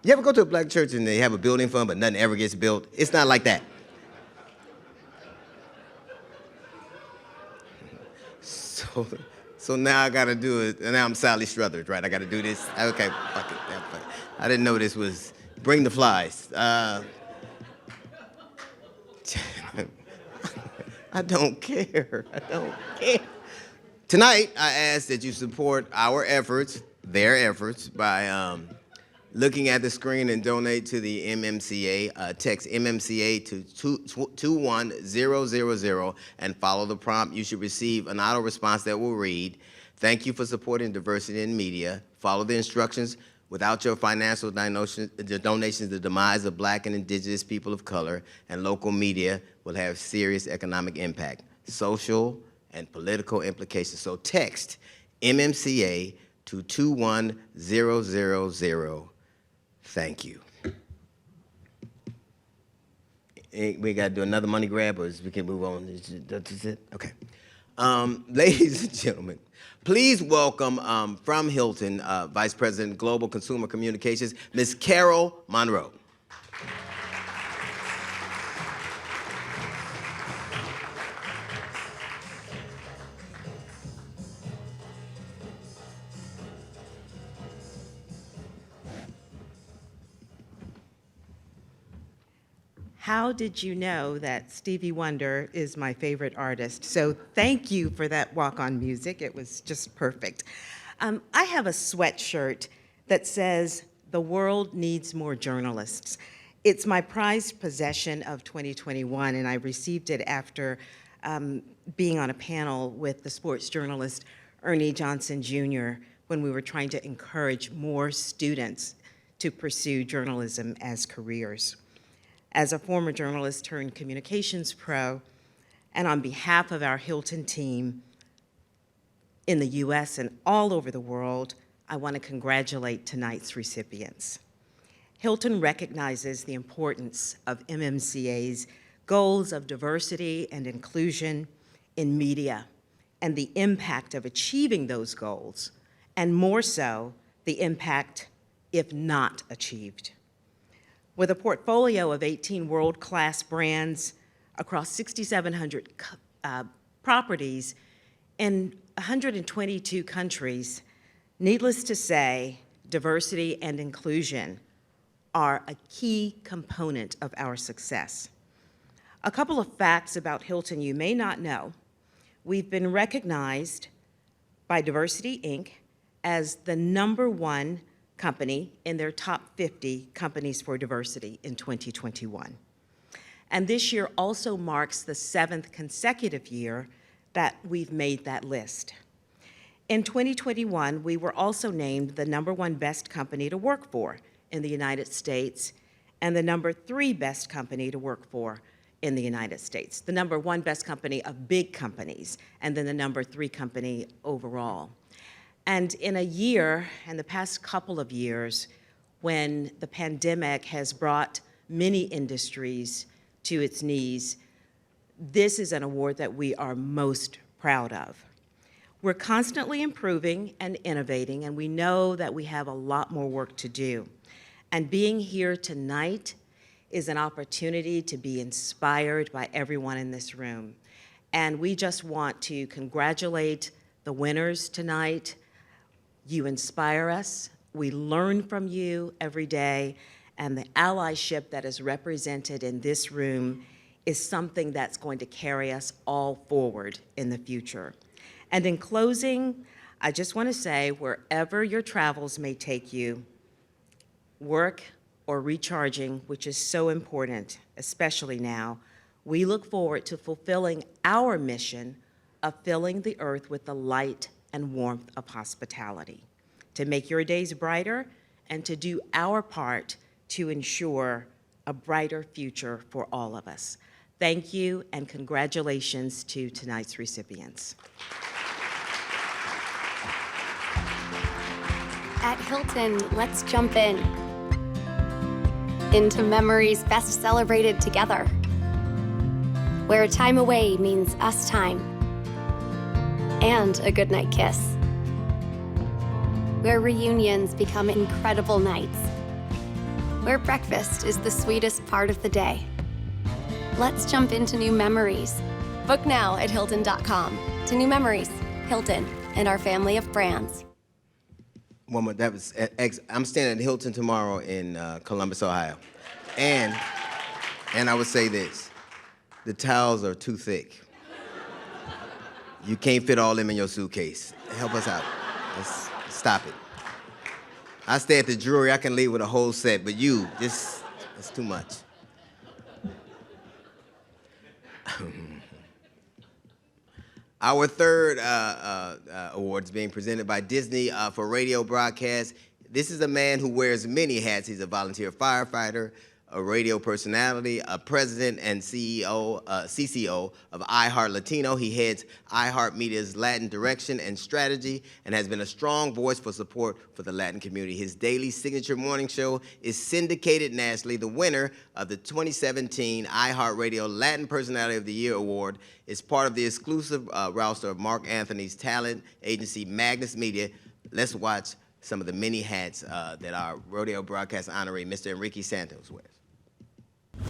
Speaker 4: You ever go to a black church and they have a building fund but nothing ever gets built? It's not like that. So now I gotta do it, and now I'm Sally Struthers, right? I gotta do this. Okay, fuck it. I didn't know this was bring the flies. I don't care. I don't care. Tonight, I ask that you support our efforts, their efforts, by looking at the screen and donate to the MMCA. Text MMCA to 21000 and follow the prompt. You should receive an auto response that will read, "Thank you for supporting diversity in media. Follow the instructions. Without your financial donations, the demise of Black and Indigenous people of color and local media will have serious economic impact, social and political implications." So text MMCA to 21000. Thank you. We got to do another money grab, or we can move on? That's it? Okay. Ladies and gentlemen, please welcome from Hilton, Vice President, Global Consumer Communications, Ms. Carol Monroe.
Speaker 6: How did you know that Stevie Wonder is my favorite artist? So thank you for that walk-on music. It was just perfect. I have a sweatshirt that says, "The world needs more journalists." It's my prized possession of 2021, and I received it after being on a panel with the sports journalist Ernie Johnson Jr., when we were trying to encourage more students to pursue journalism as careers. As a former journalist turned communications pro, and on behalf of our Hilton team in the US and all over the world, I want to congratulate tonight's recipients. Hilton recognizes the importance of MMCA's goals of diversity and inclusion in media and the impact of achieving those goals, and more so, the impact if not achieved. With a portfolio of 18 world-class brands across 6,700 properties in 122 countries, needless to say, diversity and inclusion are a key component of our success. A couple of facts about Hilton you may not know. We've been recognized by Diversity Inc. as the #1 company in their top 50 companies for diversity in 2021. And this year also marks the 7th consecutive year that we've made that list. In 2021, we were also named the #1 best company to work for in the United States and the #3 best company to work for in the United States. The #1 best company of big companies, and then the #3 company overall. And in a year, and the past couple of years, when the pandemic has brought many industries to its knees, this is an award that we are most proud of. We're constantly improving and innovating, and we know that we have a lot more work to do. And being here tonight is an opportunity to be inspired by everyone in this room. And we just want to congratulate the winners tonight. You inspire us, we learn from you every day, and the allyship that is represented in this room is something that's going to carry us all forward in the future. And in closing, I just want to say, wherever your travels may take you, work or recharging, which is so important, especially now, we look forward to fulfilling our mission of filling the earth with the light and warmth of hospitality, to make your days brighter and to do our part to ensure a brighter future for all of us. Thank you, and congratulations to tonight's recipients.
Speaker 14: At Hilton, let's jump into memories best celebrated together, where a time away means us time, and a goodnight kiss, where reunions become incredible nights, where breakfast is the sweetest part of the day. Let's jump into new memories. Book now at Hilton.com. To new memories, Hilton, and our family of brands.
Speaker 4: One more, that was, I'm staying at Hilton tomorrow in Columbus, Ohio. And I would say this, the towels are too thick. You can't fit all them in your suitcase. Help us out. Let's stop it. I stay at the Drury, I can leave with a whole set, but you, it's too much. Our third award is being presented by Disney for radio broadcast. This is a man who wears many hats. He's a volunteer firefighter, a radio personality, a president and CCO of iHeart Latino. He heads iHeart Media's Latin direction and strategy and has been a strong voice for support for the Latin community. His daily signature morning show is syndicated nationally. The winner of the 2017 iHeart Radio Latin Personality of the Year Award is part of the exclusive roster of Mark Anthony's talent agency, Magnus Media. Let's watch some of the many hats that our rodeo broadcast honoree, Mr. Enrique Santos, wears.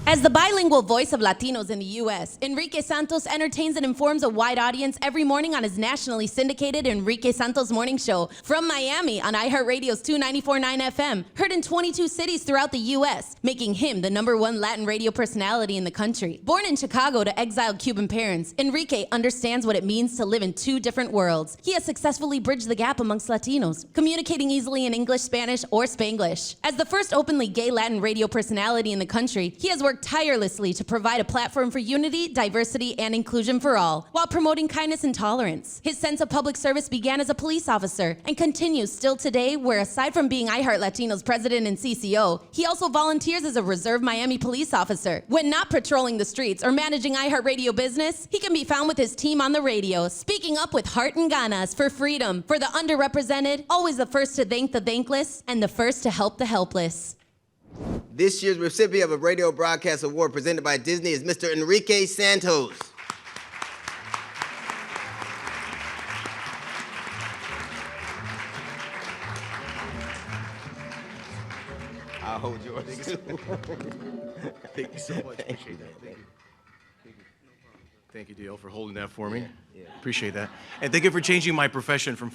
Speaker 16: As the bilingual voice of Latinos in the U.S., Enrique Santos entertains and informs a wide audience every morning on his nationally syndicated Enrique Santos Morning Show from Miami on iHeartRadio's 294.9 FM, heard in 22 cities throughout the U.S., making him the #1 Latin radio personality in the country. Born in Chicago to exiled Cuban parents, Enrique understands what it means to live in two different worlds. He has successfully bridged the gap amongst Latinos, communicating easily in English, Spanish, or Spanglish. As the first openly gay Latin radio personality in the country, he has has worked tirelessly to provide a platform for unity, diversity, and inclusion for all, while promoting kindness and tolerance. His sense of public service began as a police officer and continues still today, where aside from being iHeart Latino's president and CCO, he also volunteers as a reserve Miami police officer. When not patrolling the streets or managing iHeart Radio business, he can be found with his team on the radio, speaking up with heart and ganas for freedom, for the underrepresented, always the first to thank the thankless, and the first to help the helpless.
Speaker 4: This year's recipient of a Radio Broadcast Award presented by Disney is Mr. Enrique Santos. I'll hold yours.
Speaker 15: Thank you so much. Appreciate that. Thank you. Thank you, DL, for holding that for me. Yeah. Appreciate that. And thank you for changing my profession from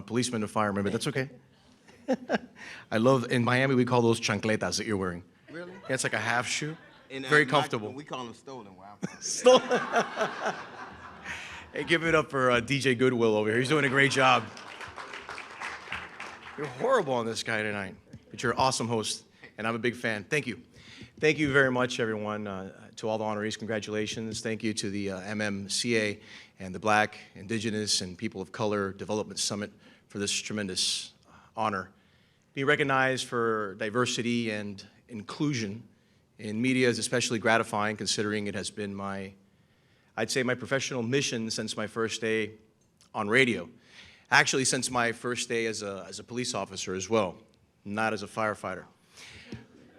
Speaker 15: policeman to fireman, but that's okay. I love, in Miami, we call those chancletas that you're wearing.
Speaker 4: Really?
Speaker 15: Yeah, it's like a half shoe. Very comfortable.
Speaker 4: We call them stolen. Wow.
Speaker 15: Stolen. Hey, give it up for DJ Goodwill over here. He's doing a great job. You're horrible on this guy tonight, but you're an awesome host, and I'm a big fan. Thank you. Thank you very much, everyone. To all the honorees, congratulations. Thank you to the MMCA and the Black, Indigenous, and People of Color Development Summit for this tremendous honor. Being recognized for diversity and inclusion in media is especially gratifying, considering it has been I'd say my professional mission since my first day on radio. Actually, since my first day as a police officer as well, not as a firefighter.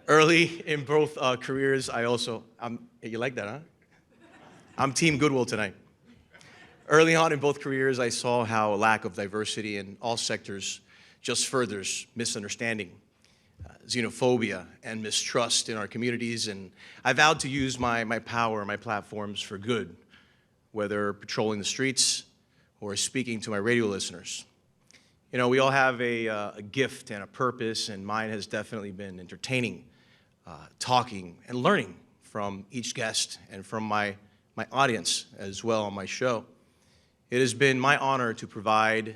Speaker 15: Early in both careers, you like that, huh? I'm Team Goodwill tonight. Early on in both careers, I saw how a lack of diversity in all sectors just furthers misunderstanding, xenophobia, and mistrust in our communities, and I vowed to use my power, my platforms for good, whether patrolling the streets or speaking to my radio listeners. You know, we all have a gift and a purpose, and mine has definitely been entertaining, talking, and learning from each guest and from my audience as well on my show. It has been my honor to provide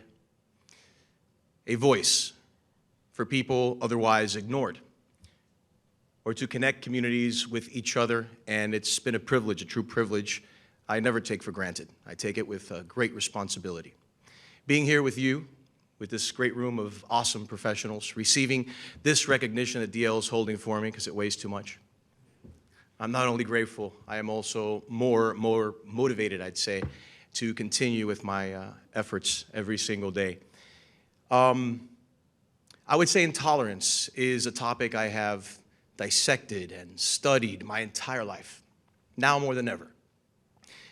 Speaker 15: a voice for people otherwise ignored, or to connect communities with each other, and it's been a privilege, a true privilege I never take for granted. I take it with great responsibility. Being here with you, with this great room of awesome professionals, receiving this recognition that DL is holding for me because it weighs too much. I'm not only grateful, I am also more motivated, I'd say, to continue with my efforts every single day. I would say intolerance is a topic I have dissected and studied my entire life, now more than ever.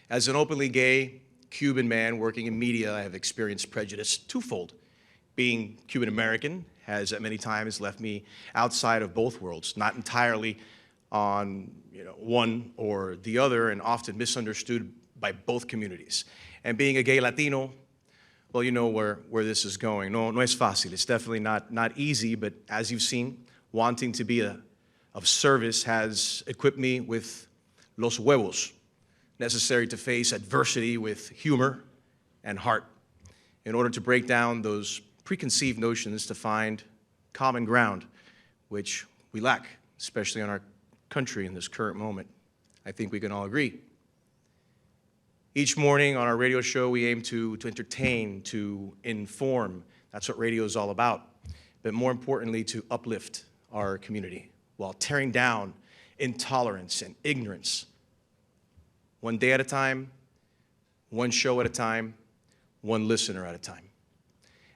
Speaker 15: As an openly gay Cuban man working in media, I have experienced prejudice twofold. Being Cuban American has at many times left me outside of both worlds, not entirely on one or the other, and often misunderstood by both communities. And being a gay Latino, well, you know where this is going. No es fácil. It's definitely not easy, but as you've seen, wanting to be of service has equipped me with los huevos necessary to face adversity with humor and heart in order to break down those preconceived notions to find common ground, which we lack, especially in our country in this current moment. I think we can all agree. Each morning on our radio show, we aim to entertain, to inform. That's what radio is all about. But more importantly, to uplift our community while tearing down intolerance and ignorance. One day at a time, one show at a time, one listener at a time.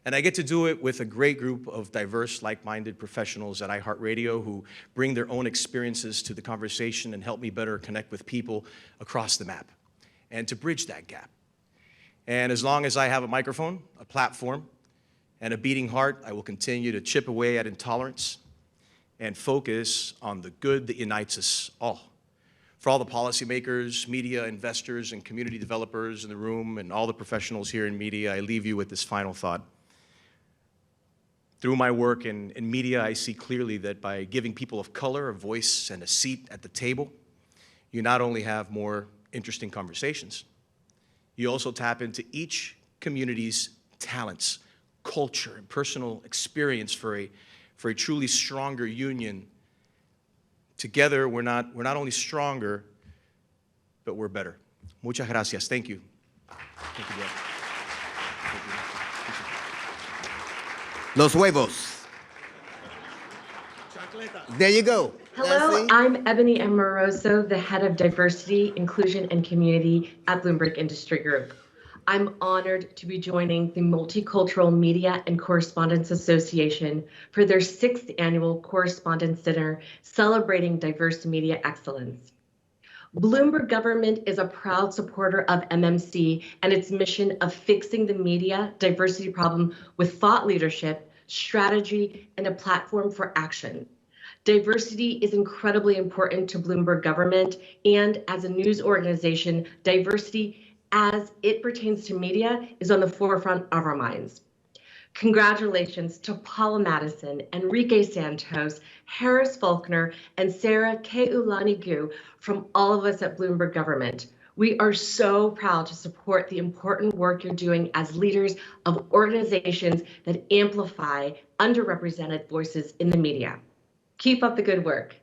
Speaker 15: And I get to do it with a great group of diverse, like-minded professionals at iHeart Radio who bring their own experiences to the conversation and help me better connect with people across the map and to bridge that gap. And as long as I have a microphone, a platform, and a beating heart, I will continue to chip away at intolerance and focus on the good that unites us all. For all the policymakers, media, investors, and community developers in the room, and all the professionals here in media, I leave you with this final thought. Through my work in media, I see clearly that by giving people of color a voice and a seat at the table, you not only have more interesting conversations, you also tap into each community's talents, culture, and personal experience for a truly stronger union Together, we're not only stronger, but we're better. Muchas gracias. Thank you. Thank you, bro.
Speaker 4: Los huevos. There you go.
Speaker 5: Hello, I'm Ebony Amoroso, the head of Diversity, Inclusion, and Community at Bloomberg Industry Group. I'm honored to be joining the Multicultural Media and Correspondents Association for their 6th annual Correspondents Dinner celebrating diverse media excellence. Bloomberg Government is a proud supporter of MMC and its mission of fixing the media diversity problem with thought leadership, strategy, and a platform for action. Diversity is incredibly important to Bloomberg Government, and as a news organization, diversity as it pertains to media is on the forefront of our minds. Congratulations to Paula Madison, Enrique Santos, Harris Faulkner, and Sara Kehaulani from all of us at Bloomberg Government. We are so proud to support the important work you're doing as leaders of organizations that amplify underrepresented voices in the media. Keep up the good work.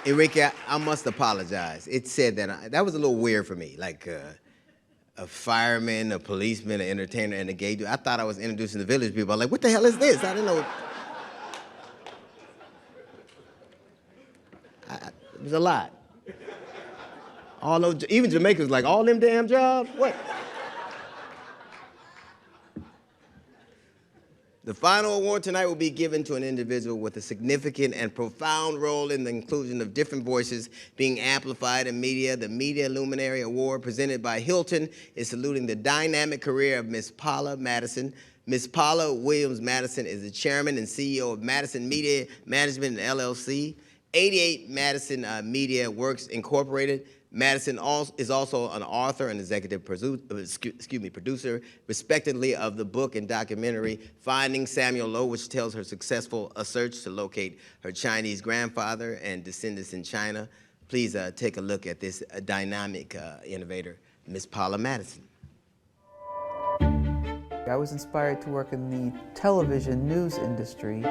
Speaker 4: Enrique, I must apologize. It said that was a little weird for me, like a fireman, a policeman, an entertainer, and a gay dude. I thought I was introducing the village people. I'm like, what the hell is this? I didn't know. It was a lot. All those, even Jamaicans, like, all them damn jobs? What? The final award tonight will be given to an individual with a significant and profound role in the inclusion of different voices being amplified in media. The Media Luminary Award, presented by Hilton, is saluting the dynamic career of Ms. Paula Madison. Ms. Paula Williams Madison is the chairman and CEO of Madison Media Management LLC, 88 Madison Media Works Incorporated. Madison is also an author and executive producer, respectively, of the book and documentary Finding Samuel Lowe, which tells her successful search to locate her Chinese grandfather and descendants in China. Please take a look at this dynamic innovator, Ms. Paula Madison.
Speaker 17: I was inspired to work in the television news industry.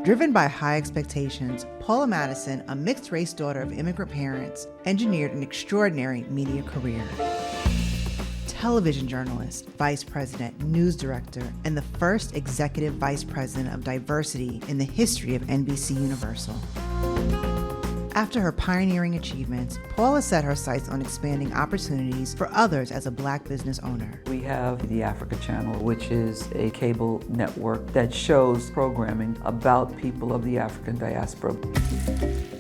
Speaker 18: Driven by high expectations, Paula Madison, a mixed-race daughter of immigrant parents, engineered an extraordinary media career. Television journalist, vice president, news director, and the first executive vice president of diversity in the history of NBC Universal. After her pioneering achievements, Paula set her sights on expanding opportunities for others as a Black business owner.
Speaker 17: We have the Africa Channel, which is a cable network that shows programming about people of the African diaspora.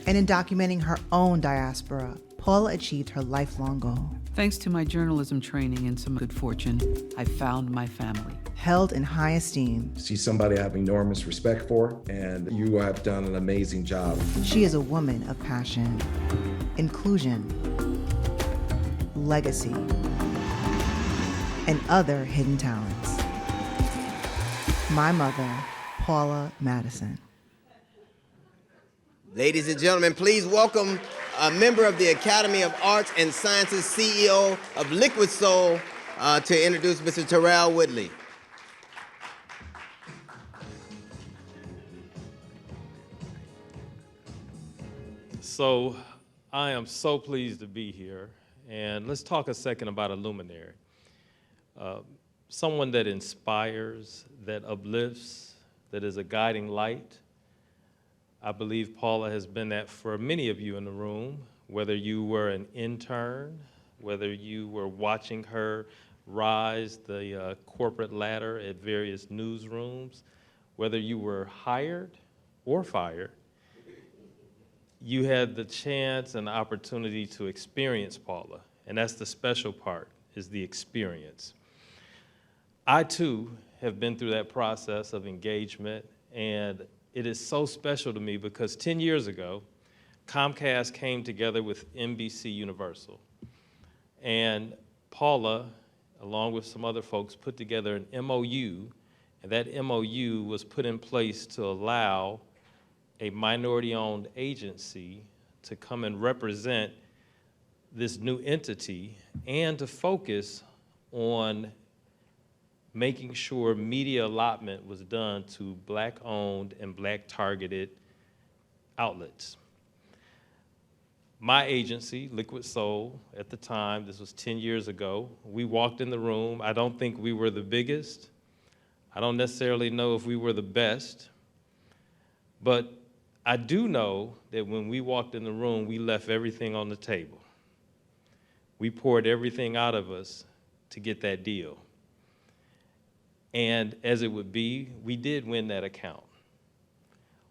Speaker 18: And in documenting her own diaspora, Paula achieved her lifelong goal.
Speaker 19: Thanks to my journalism training and some good fortune, I found my family.
Speaker 18: Held in high esteem.
Speaker 25: She's somebody I have enormous respect for, and you have done an amazing job.
Speaker 18: She is a woman of passion, inclusion, legacy, and other hidden talents. My mother, Paula Madison.
Speaker 4: Ladies and gentlemen, please welcome a member of the Academy of Arts and Sciences, CEO of Liquid Soul, to introduce Mr. Terrell Whitley.
Speaker 26: So I am so pleased to be here, and let's talk a second about a luminary. Someone that inspires, that uplifts, that is a guiding light. I believe Paula has been that for many of you in the room, whether you were an intern, whether you were watching her rise the corporate ladder at various newsrooms, whether you were hired or fired, you had the chance and the opportunity to experience Paula, and that's the special part, is the experience. I too have been through that process of engagement, and it is so special to me because 10 years ago, Comcast came together with NBC Universal. And Paula, along with some other folks, put together an MOU, and that MOU was put in place to allow a minority-owned agency to come and represent this new entity and to focus on making sure media allotment was done to Black-owned and Black-targeted outlets. My agency, Liquid Soul, at the time, this was 10 years ago, we walked in the room. I don't think we were the biggest. I don't necessarily know if we were the best, but I do know that when we walked in the room, we left everything on the table. We poured everything out of us to get that deal. And as it would be, we did win that account.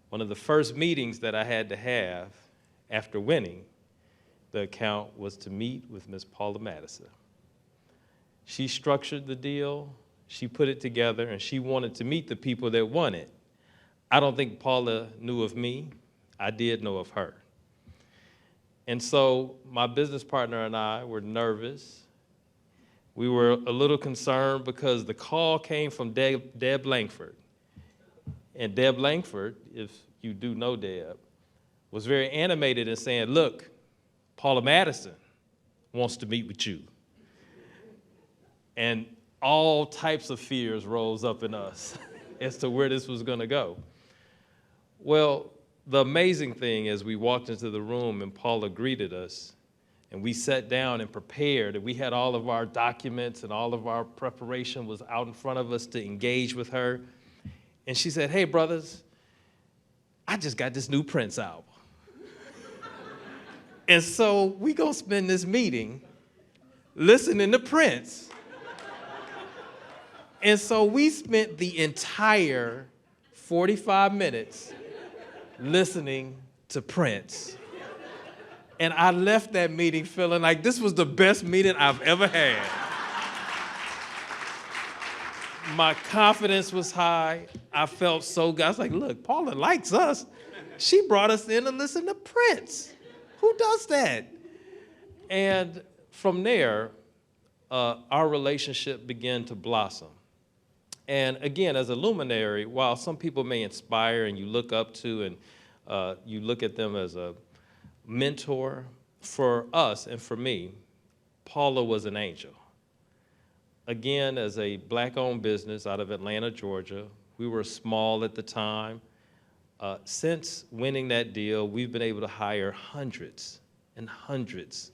Speaker 26: One of the first meetings that I had to have after winning the account was to meet with Ms. Paula Madison. She structured the deal, she put it together, and she wanted to meet the people that won it. I don't think Paula knew of me. I did know of her. And so my business partner and I were nervous. We were a little concerned because the call came from Deb Langford. And Deb Langford, if you do know Deb, was very animated in saying, look, Paula Madison wants to meet with you. And all types of fears rose up in us as to where this was gonna go. Well, the amazing thing is we walked into the room and Paula greeted us and we sat down and prepared and we had all of our documents and all of our preparation was out in front of us to engage with her. And she said, hey brothers, I just got this new Prince album. And so we gonna spend this meeting listening to Prince. And so we spent the entire 45 minutes listening to Prince. And I left that meeting feeling like this was the best meeting I've ever had. My confidence was high. I felt so good. I was like, look, Paula likes us. She brought us in to listen to Prince. Who does that? And from there, our relationship began to blossom. And again, as a luminary, while some people may inspire and you look up to and you look at them as a mentor, for us and for me, Paula was an angel. Again, as a Black-owned business out of Atlanta, Georgia, we were small at the time. Since winning that deal, we've been able to hire hundreds and hundreds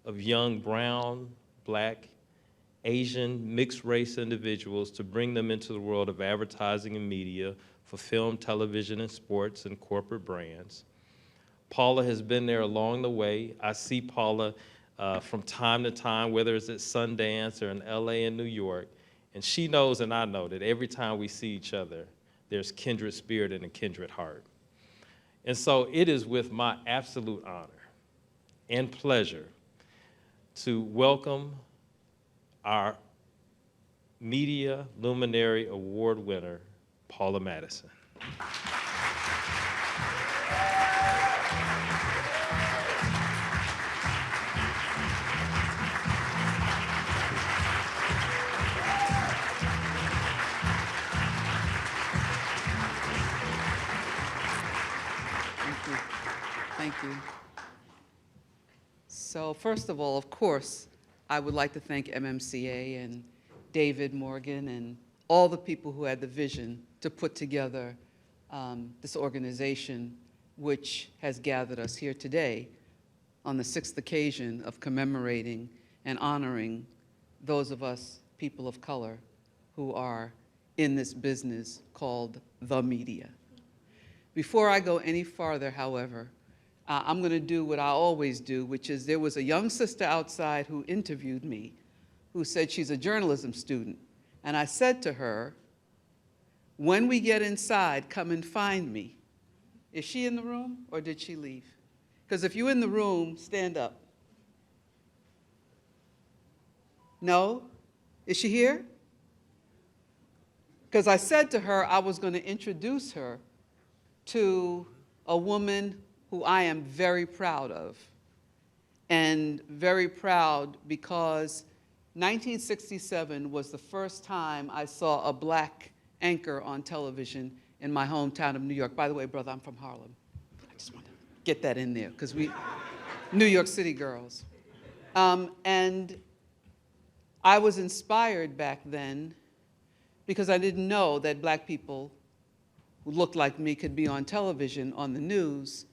Speaker 26: of young brown, Black, Asian, mixed race individuals to bring them into the world of advertising and media for film, television, and sports and corporate brands. Paula has been there along the way. I see Paula from time to time, whether it's at Sundance or in LA and New York, and she knows and I know that every time we see each other, there's kindred spirit and a kindred heart. And so it is with my absolute honor and pleasure to welcome our Media Luminary Award winner, Paula Madison.
Speaker 19: Thank you. So first of all, of course, I would like to thank MMCA and David Morgan and all the people who had the vision to put together this organization, which has gathered us here today on the 6th occasion of commemorating and honoring those of us, people of color, who are in this business called the media. Before I go any farther, however, I'm going to do what I always do, which is there was a young sister outside who interviewed me who said she's a journalism student. And I said to her, when we get inside, come and find me. Is she in the room or did she leave? Because if you're in the room, stand up. No? Is she here? Because I said to her I was going to introduce her to a woman who I am very proud of, and very proud because 1967 was the first time I saw a Black anchor on television in my hometown of New York. By the way, brother, I'm from Harlem. I just want to get that in there because we, New York City girls. And I was inspired back then because I didn't know that black people who looked like me could be on television, on the news,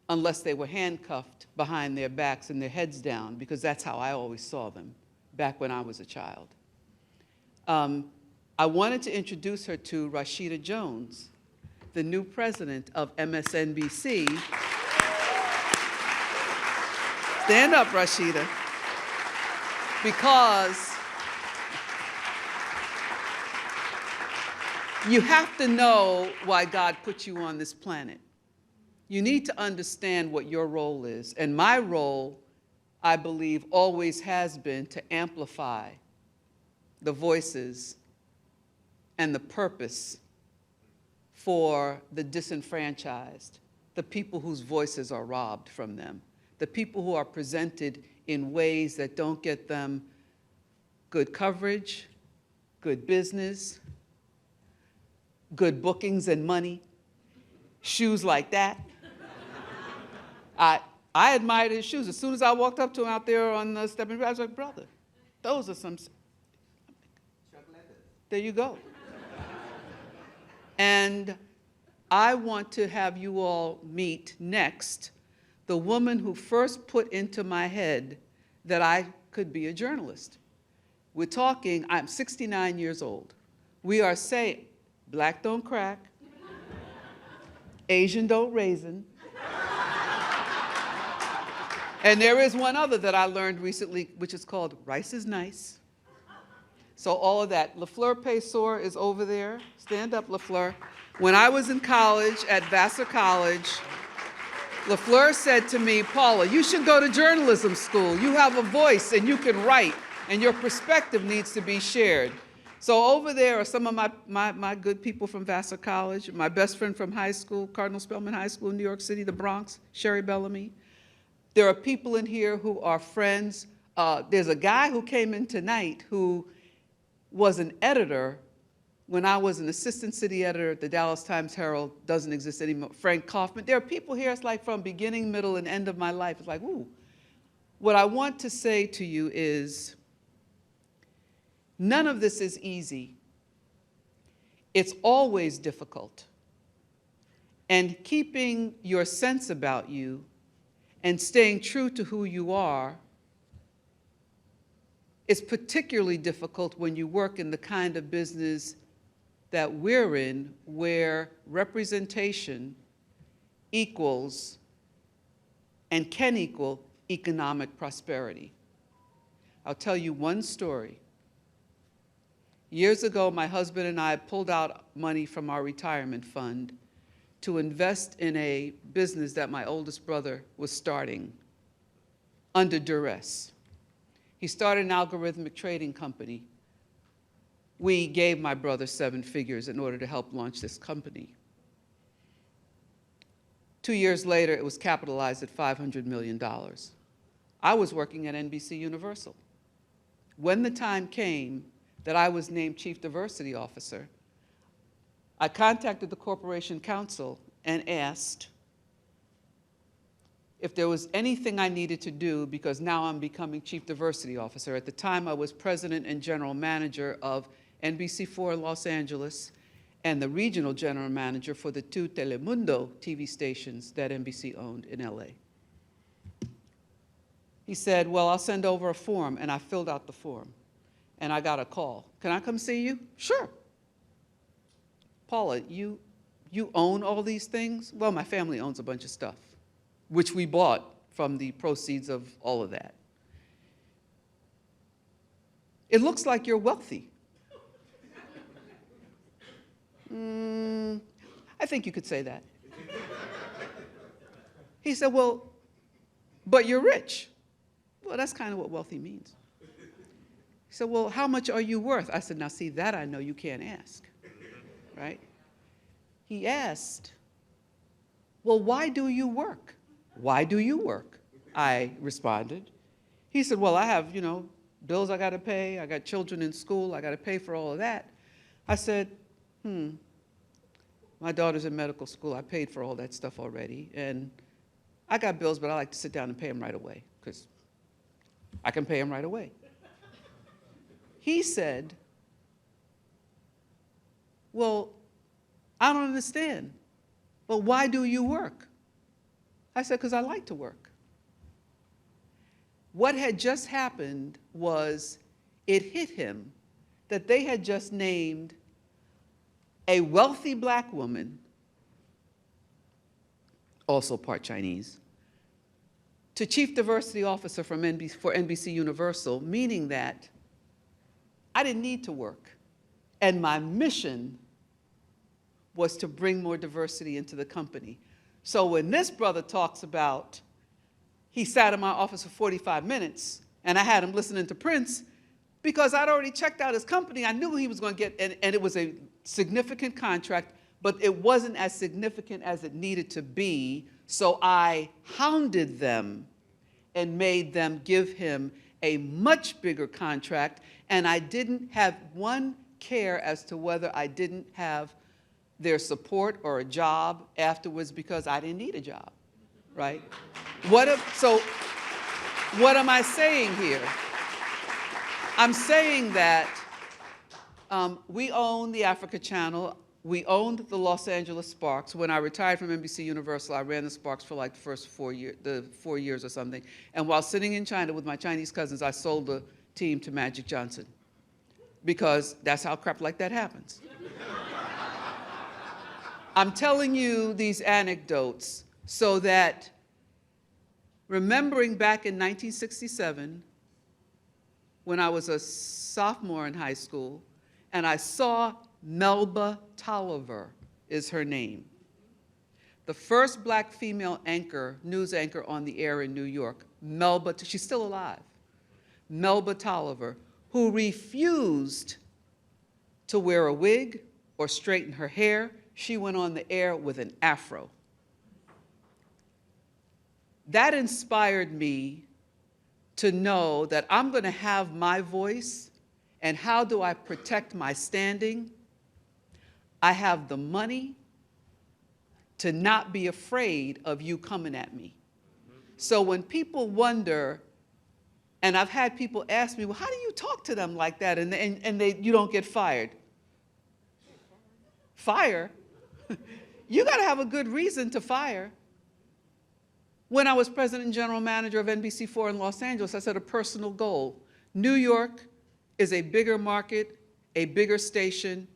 Speaker 19: unless they were handcuffed behind their backs and their heads down, because that's how I always saw them back when I was a child. I wanted to introduce her to Rashida Jones, the new president of MSNBC. Stand up, Rashida, because you have to know why God put you on this planet. You need to understand what your role is. And my role, I believe, always has been to amplify the voices and the purpose for the disenfranchised, the people whose voices are robbed from them, the people who are presented in ways that don't get them good coverage, good business, good bookings and money, shoes like that. I admired his shoes. As soon as I walked up to him out there on the stepping I was like, brother, those are some, there you go. And I want to have you all meet next the woman who first put into my head that I could be a journalist. We're talking, I'm 69 years old. We are saying, black don't crack, Asian don't raisin. And there is one other that I learned recently, which is called rice is nice. So all of that. LaFleur Paysor is over there. Stand up, LaFleur. When I was in college at Vassar College, LaFleur said to me, Paula, you should go to journalism school. You have a voice and you can write, and your perspective needs to be shared. So over there are some of my good people from Vassar College, my best friend from high school, Cardinal Spellman High School in New York City, the Bronx, Sherry Bellamy. There are people in here who are friends. There's a guy who came in tonight who was an editor when I was an assistant city editor at the Dallas Times-Herald, doesn't exist anymore, Frank Kaufman. There are people here, it's like from beginning, middle, and end of my life. It's like, ooh. What I want to say to you is, none of this is easy. It's always difficult. And keeping your sense about you and staying true to who you are is particularly difficult when you work in the kind of business that we're in, where representation equals and can equal economic prosperity. I'll tell you one story. Years ago, my husband and I pulled out money from our retirement fund to invest in a business that my oldest brother was starting under duress. He started an algorithmic trading company. We gave my brother 7 figures in order to help launch this company. 2 years later, it was capitalized at $500 million. I was working at NBC Universal. When the time came that I was named Chief Diversity Officer, I contacted the Corporation Counsel and asked if there was anything I needed to do, because now I'm becoming Chief Diversity Officer. At the time, I was President and General Manager of NBC4 in Los Angeles and the Regional General Manager for the 2 Telemundo TV stations that NBC owned in LA. He said, well, I'll send over a form, and I filled out the form. And I got a call. Can I come see you? Sure. Paula, you own all these things? Well, my family owns a bunch of stuff, which we bought from the proceeds of all of that. It looks like you're wealthy. I think you could say that. He said, well, but you're rich. Well, that's kind of what wealthy means. He said, well, how much are you worth? I said, now see, that I know you can't ask, right? He asked, well, why do you work? Why do you work? I responded. He said, well, I have, bills I got to pay. I got children in school. I got to pay for all of that. I said, my daughter's in medical school. I paid for all that stuff already. And I got bills, but I like to sit down and pay them right away, because I can pay them right away. He said, well, I don't understand. But why do you work? I said, because I like to work. What had just happened was it hit him that they had just named a wealthy black woman, also part Chinese, to Chief Diversity Officer for NBC Universal, meaning that I didn't need to work. And my mission was to bring more diversity into the company. So when this brother talks about he sat in my office for 45 minutes and I had him listening to Prince, because I'd already checked out his company, I knew he was going to get, and it was a significant contract, but it wasn't as significant as it needed to be, so I hounded them and made them give him a much bigger contract, and I didn't have one care as to whether I didn't have their support or a job afterwards, because I didn't need a job, right? So what am I saying here? I'm saying that we own the Africa Channel. We owned the Los Angeles Sparks. When I retired from NBC Universal, I ran the Sparks for like the first 4 years or something. And while sitting in China with my Chinese cousins, I sold the team to Magic Johnson, because that's how crap like that happens. I'm telling you these anecdotes so that, remembering back in 1967, when I was a sophomore in high school, and I saw Melba Tolliver is her name, the first black female anchor, news anchor on the air in New York, Melba, she's still alive, Melba Tolliver, who refused to wear a wig or straighten her hair. She went on the air with an afro. That inspired me to know that I'm going to have my voice, and how do I protect my standing? I have the money to not be afraid of you coming at me. So when people wonder, and I've had people ask me, well, how do you talk to them like that and you don't get fired? Fire? You got to have a good reason to fire. When I was president and general manager of NBC4 in Los Angeles, I set a personal goal. New York is a bigger market, a bigger station,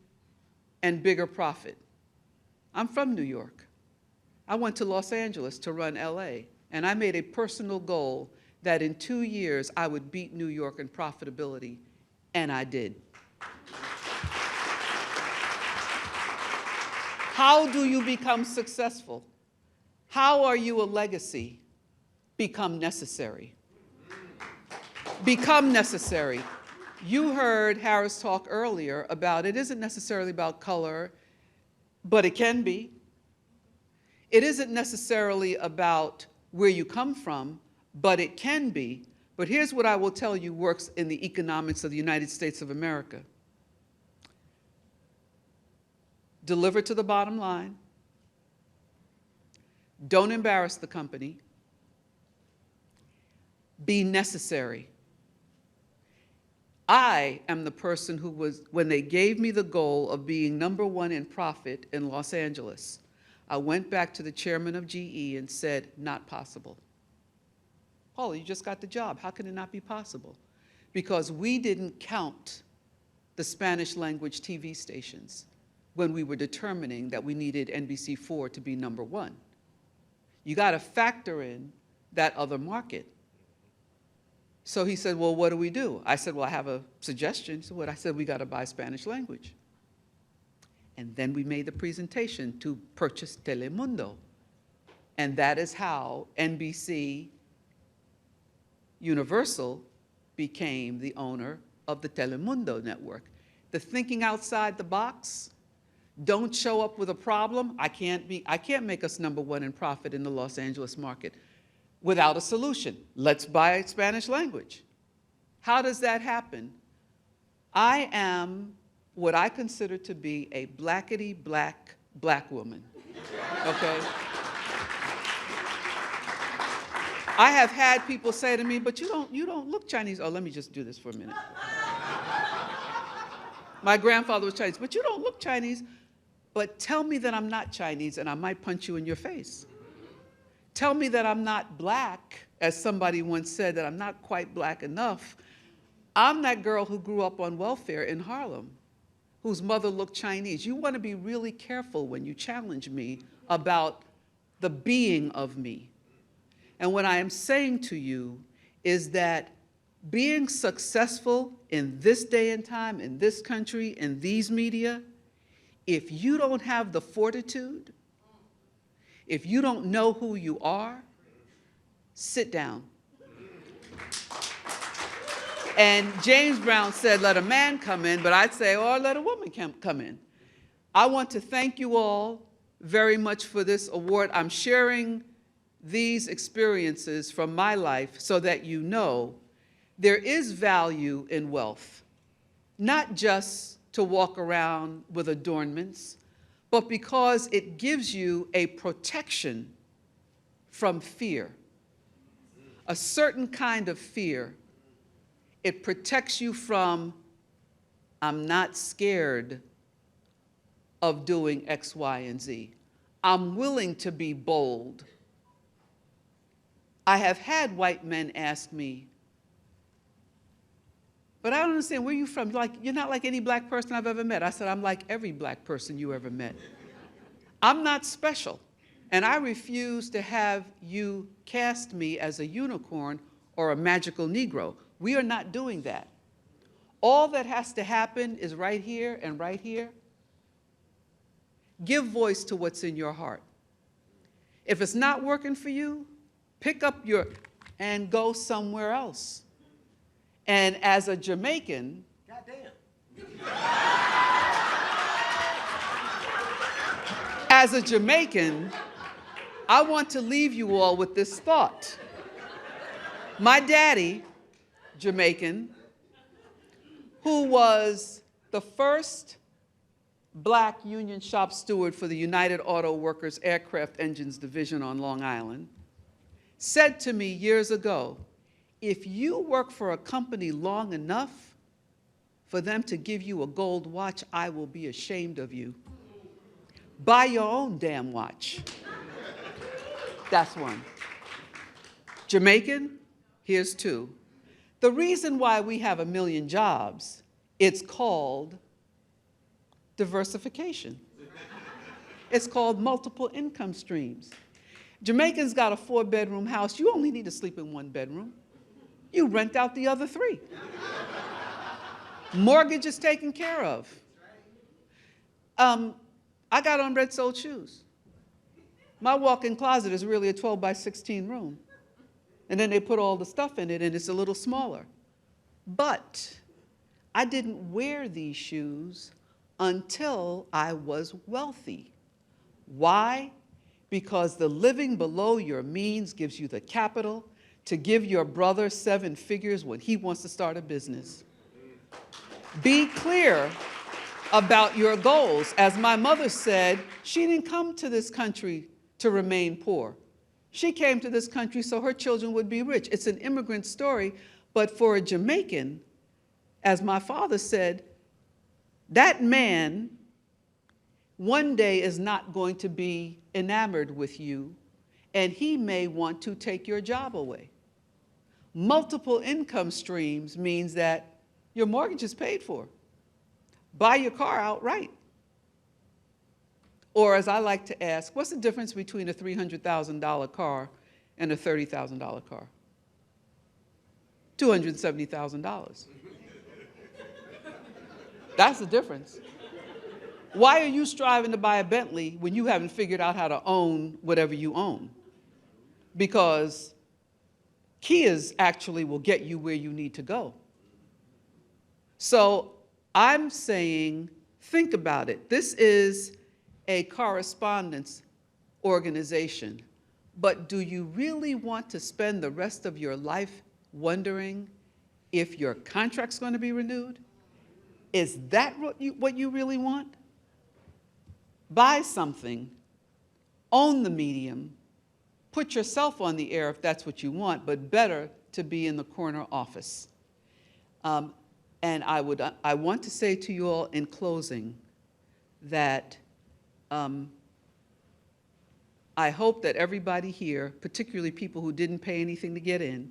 Speaker 19: and bigger profit. I'm from New York. I went to Los Angeles to run LA, and I made a personal goal that in 2 years I would beat New York in profitability, and I did. How do you become successful? How are you a legacy? Become necessary. Become necessary. You heard Harris talk earlier about it isn't necessarily about color, but it can be. It isn't necessarily about where you come from, but it can be. But here's what I will tell you works in the economics of the United States of America. Deliver to the bottom line. Don't embarrass the company. Be necessary. I am the person who was, when they gave me the goal of being #1 in profit in Los Angeles, I went back to the chairman of GE and said, not possible. Paula, you just got the job. How can it not be possible? Because we didn't count the Spanish language TV stations when we were determining that we needed NBC4 to be #1. You got to factor in that other market. So he said, well, what do we do? I said, well, I have a suggestion. So what? I said, we got to buy Spanish language. And then we made the presentation to purchase Telemundo. And that is how NBC Universal became the owner of the Telemundo network. The thinking outside the box, don't show up with a problem. I can't make us #1 in profit in the Los Angeles market without a solution. Let's buy Spanish language. How does that happen? I am what I consider to be a blackety black woman, okay? I have had people say to me, but you don't look Chinese. Oh, let me just do this for a minute. My grandfather was Chinese, but you don't look Chinese. But tell me that I'm not Chinese and I might punch you in your face. Tell me that I'm not black, as somebody once said, that I'm not quite black enough. I'm that girl who grew up on welfare in Harlem, whose mother looked Chinese. You want to be really careful when you challenge me about the being of me. And what I am saying to you is that being successful in this day and time, in this country, in these media, if you don't have the fortitude, if you don't know who you are, sit down. And James Brown said, let a man come in, but I'd say, or let a woman come in. I want to thank you all very much for this award. I'm sharing these experiences from my life so that you know there is value in wealth, not just to walk around with adornments, but because it gives you a protection from fear, a certain kind of fear. It protects you from, I'm not scared of doing X, Y, and Z. I'm willing to be bold. I have had white men ask me, but I don't understand, where are you from? Like, you're not like any black person I've ever met. I said, I'm like every black person you ever met. I'm not special, and I refuse to have you cast me as a unicorn or a magical Negro. We are not doing that. All that has to happen is right here and right here. Give voice to what's in your heart. If it's not working for you, pick up and go somewhere else. And as a Jamaican, as a Jamaican, I want to leave you all with this thought. My daddy, Jamaican, who was the first black union shop steward for the United Auto Workers Aircraft Engines Division on Long Island, said to me years ago, if you work for a company long enough for them to give you a gold watch, I will be ashamed of you. Buy your own damn watch. That's one. Jamaican, here's two. The reason why we have 1 million jobs, it's called diversification. It's called multiple income streams. Jamaicans got a 4-bedroom house. You only need to sleep in 1 bedroom. You rent out the other 3. Mortgage is taken care of. I got on red-soled shoes. My walk-in closet is really a 12 by 16 room. And then they put all the stuff in it and it's a little smaller. But I didn't wear these shoes until I was wealthy. Why? Because the living below your means gives you the capital to give your brother 7 figures when he wants to start a business. Be clear about your goals. As my mother said, she didn't come to this country to remain poor. She came to this country so her children would be rich. It's an immigrant story, but for a Jamaican, as my father said, that man one day is not going to be enamored with you, and he may want to take your job away. Multiple income streams means that your mortgage is paid for. Buy your car outright. Or as I like to ask, what's the difference between a $300,000 car and a $30,000 car? $270,000. That's the difference. Why are you striving to buy a Bentley when you haven't figured out how to own whatever you own? Because Kias actually will get you where you need to go. So I'm saying, think about it. This is a correspondence organization, but do you really want to spend the rest of your life wondering if your contract's going to be renewed? Is that what you really want? Buy something, own the medium, put yourself on the air if that's what you want, but better to be in the corner office. And I want to say to you all in closing that I hope that everybody here, particularly people who didn't pay anything to get in,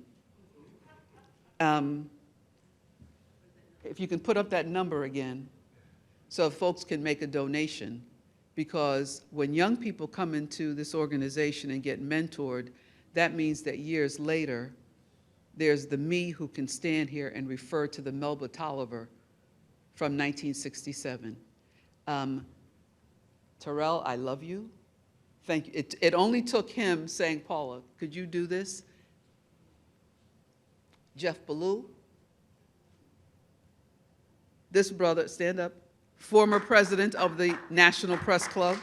Speaker 19: if you can put up that number again, so folks can make a donation, because when young people come into this organization and get mentored, that means that years later, there's the me who can stand here and refer to the Melba Tolliver from 1967. Terrell, I love you. Thank you. It only took him saying, Paula, could you do this? Jeff Ballou, this brother, stand up, former president of the National Press Club.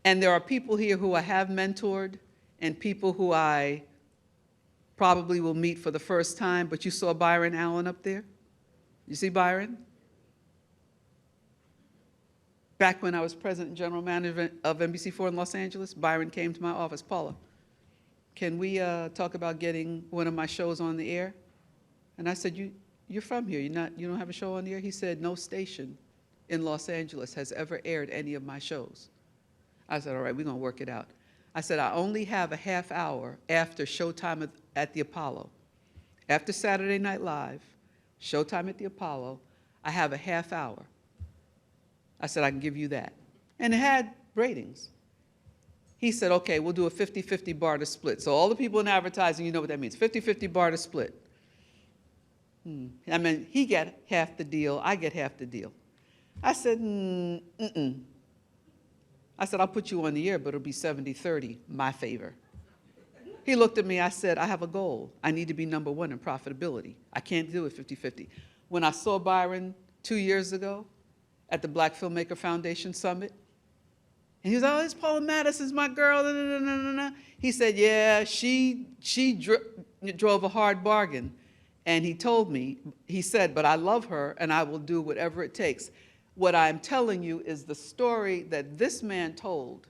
Speaker 19: And there are people here who I have mentored and people who I probably will meet for the first time, but you saw Byron Allen up there? You see Byron? Back when I was president and general manager of NBC4 in Los Angeles, Byron came to my office, Paula, can we talk about getting one of my shows on the air? And I said, you're from here, you don't have a show on the air? He said, no station in Los Angeles has ever aired any of my shows. I said, all right, we're gonna work it out. I said, I only have a half hour after showtime at the Apollo. After Saturday Night Live, showtime at the Apollo, I have a half hour. I said, I can give you that. And it had ratings. He said, okay, we'll do a 50-50 barter split. So all the people in advertising, you know what that means, 50-50 barter split. I mean, he get half the deal, I get half the deal. I said, I said, I'll put you on the air, but it'll be 70-30, my favor. He looked at me, I said, I have a goal. I need to be #1 in profitability. I can't do it 50-50. When I saw Byron 2 years ago at the Black Filmmaker Foundation Summit, and he was, oh, it's Paula Madison's my girl, He said, yeah, she drove a hard bargain. And he told me, he said, but I love her and I will do whatever it takes. What I'm telling you is the story that this man told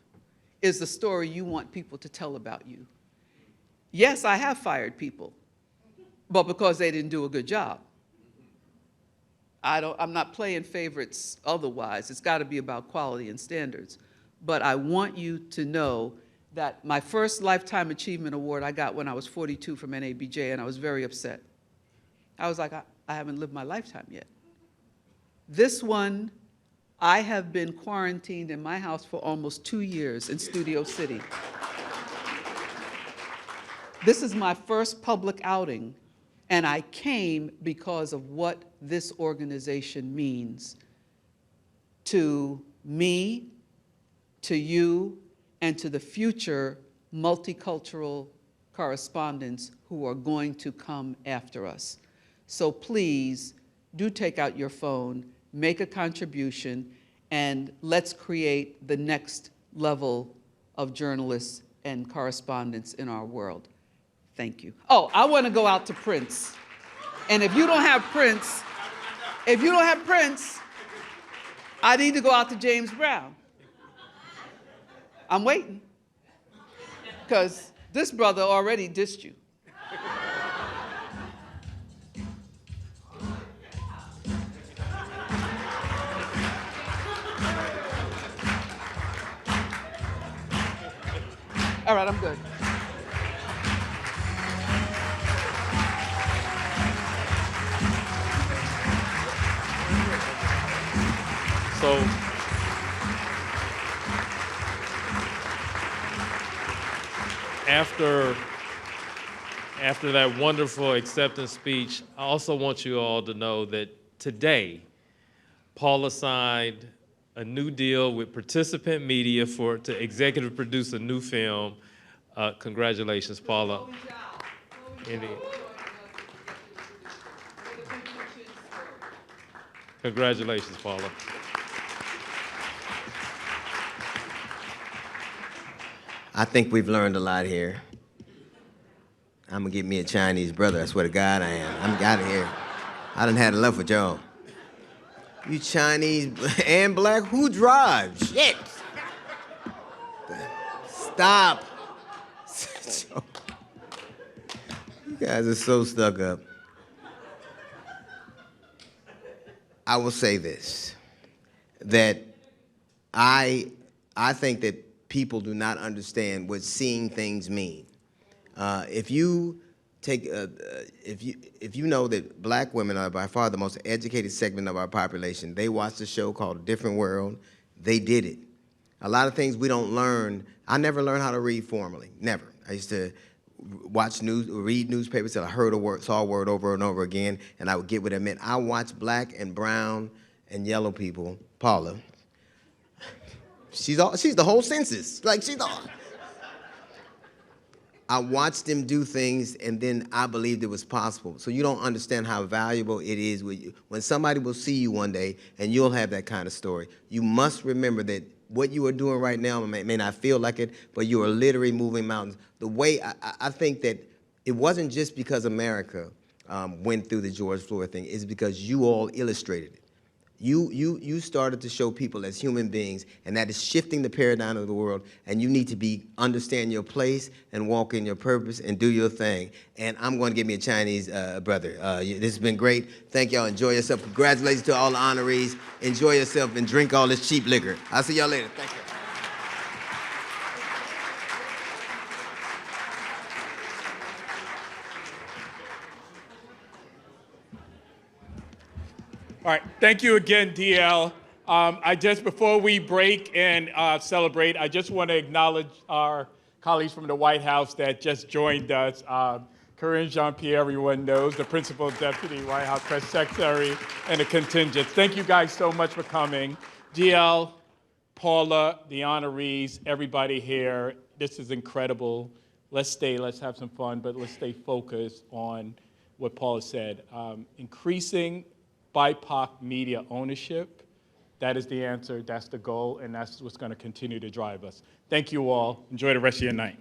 Speaker 19: is the story you want people to tell about you. Yes, I have fired people, but because they didn't do a good job. I'm not playing favorites otherwise. It's got to be about quality and standards. But I want you to know that my first Lifetime Achievement Award I got when I was 42 from NABJ, and I was very upset. I was like, I haven't lived my lifetime yet. This one, I have been quarantined in my house for almost 2 years in Studio City. This is my first public outing, and I came because of what this organization means to me, to you, and to the future multicultural correspondents who are going to come after us. So please, do take out your phone, make a contribution, and let's create the next level of journalists and correspondents in our world. Thank you. Oh, I want to go out to Prince. And if you don't have Prince, I need to go out to James Brown. I'm waiting, because this brother already dissed you. All right, I'm good.
Speaker 26: So, after that wonderful acceptance speech, I also want you all to know that today, Paula signed a new deal with Participant Media to executive produce a new film. Congratulations, Paula. Congratulations, Paula.
Speaker 4: I think we've learned a lot here. I'm gonna get me a Chinese brother, I swear to God I am. I'm out of here. I done had enough with y'all. You Chinese and black, who drives? Shit! Stop. guys are so stuck up. I will say this, that I think that people do not understand what seeing things mean. If you know that black women are by far the most educated segment of our population, they watched a show called A Different World, they did it. A lot of things we don't learn. I never learned how to read formally, never. I used to read newspapers till I heard a word, saw a word over and over again, and I would get what it meant. I watched black and brown and yellow people. Paula, she's the whole census. Like I watched them do things, and then I believed it was possible. So you don't understand how valuable it is when somebody will see you one day, and you'll have that kind of story. You must remember that what you are doing right now may not feel like it, but you are literally moving mountains. The way I think that it wasn't just because America went through the George Floyd thing, it's because you all illustrated it. You started to show people as human beings, and that is shifting the paradigm of the world, and you need to understand your place and walk in your purpose and do your thing. And I'm going to give me a Chinese brother. This has been great. Thank y'all. Enjoy yourself. Congratulations to all the honorees. Enjoy yourself and drink all this cheap liquor. I'll see y'all later. Thank you.
Speaker 7: All right, thank you again, DL. Before we break and celebrate, I just want to acknowledge our colleagues from the White House that just joined us. Corinne Jean-Pierre, everyone knows, the Principal Deputy White House Press Secretary, and the contingent. Thank you guys so much for coming. DL, Paula, the honorees, everybody here, this is incredible. Let's have some fun, but let's stay focused on what Paula said. Increasing BIPOC media ownership, that is the answer, that's the goal, and that's what's going to continue to drive us. Thank you all. Enjoy the rest of your night.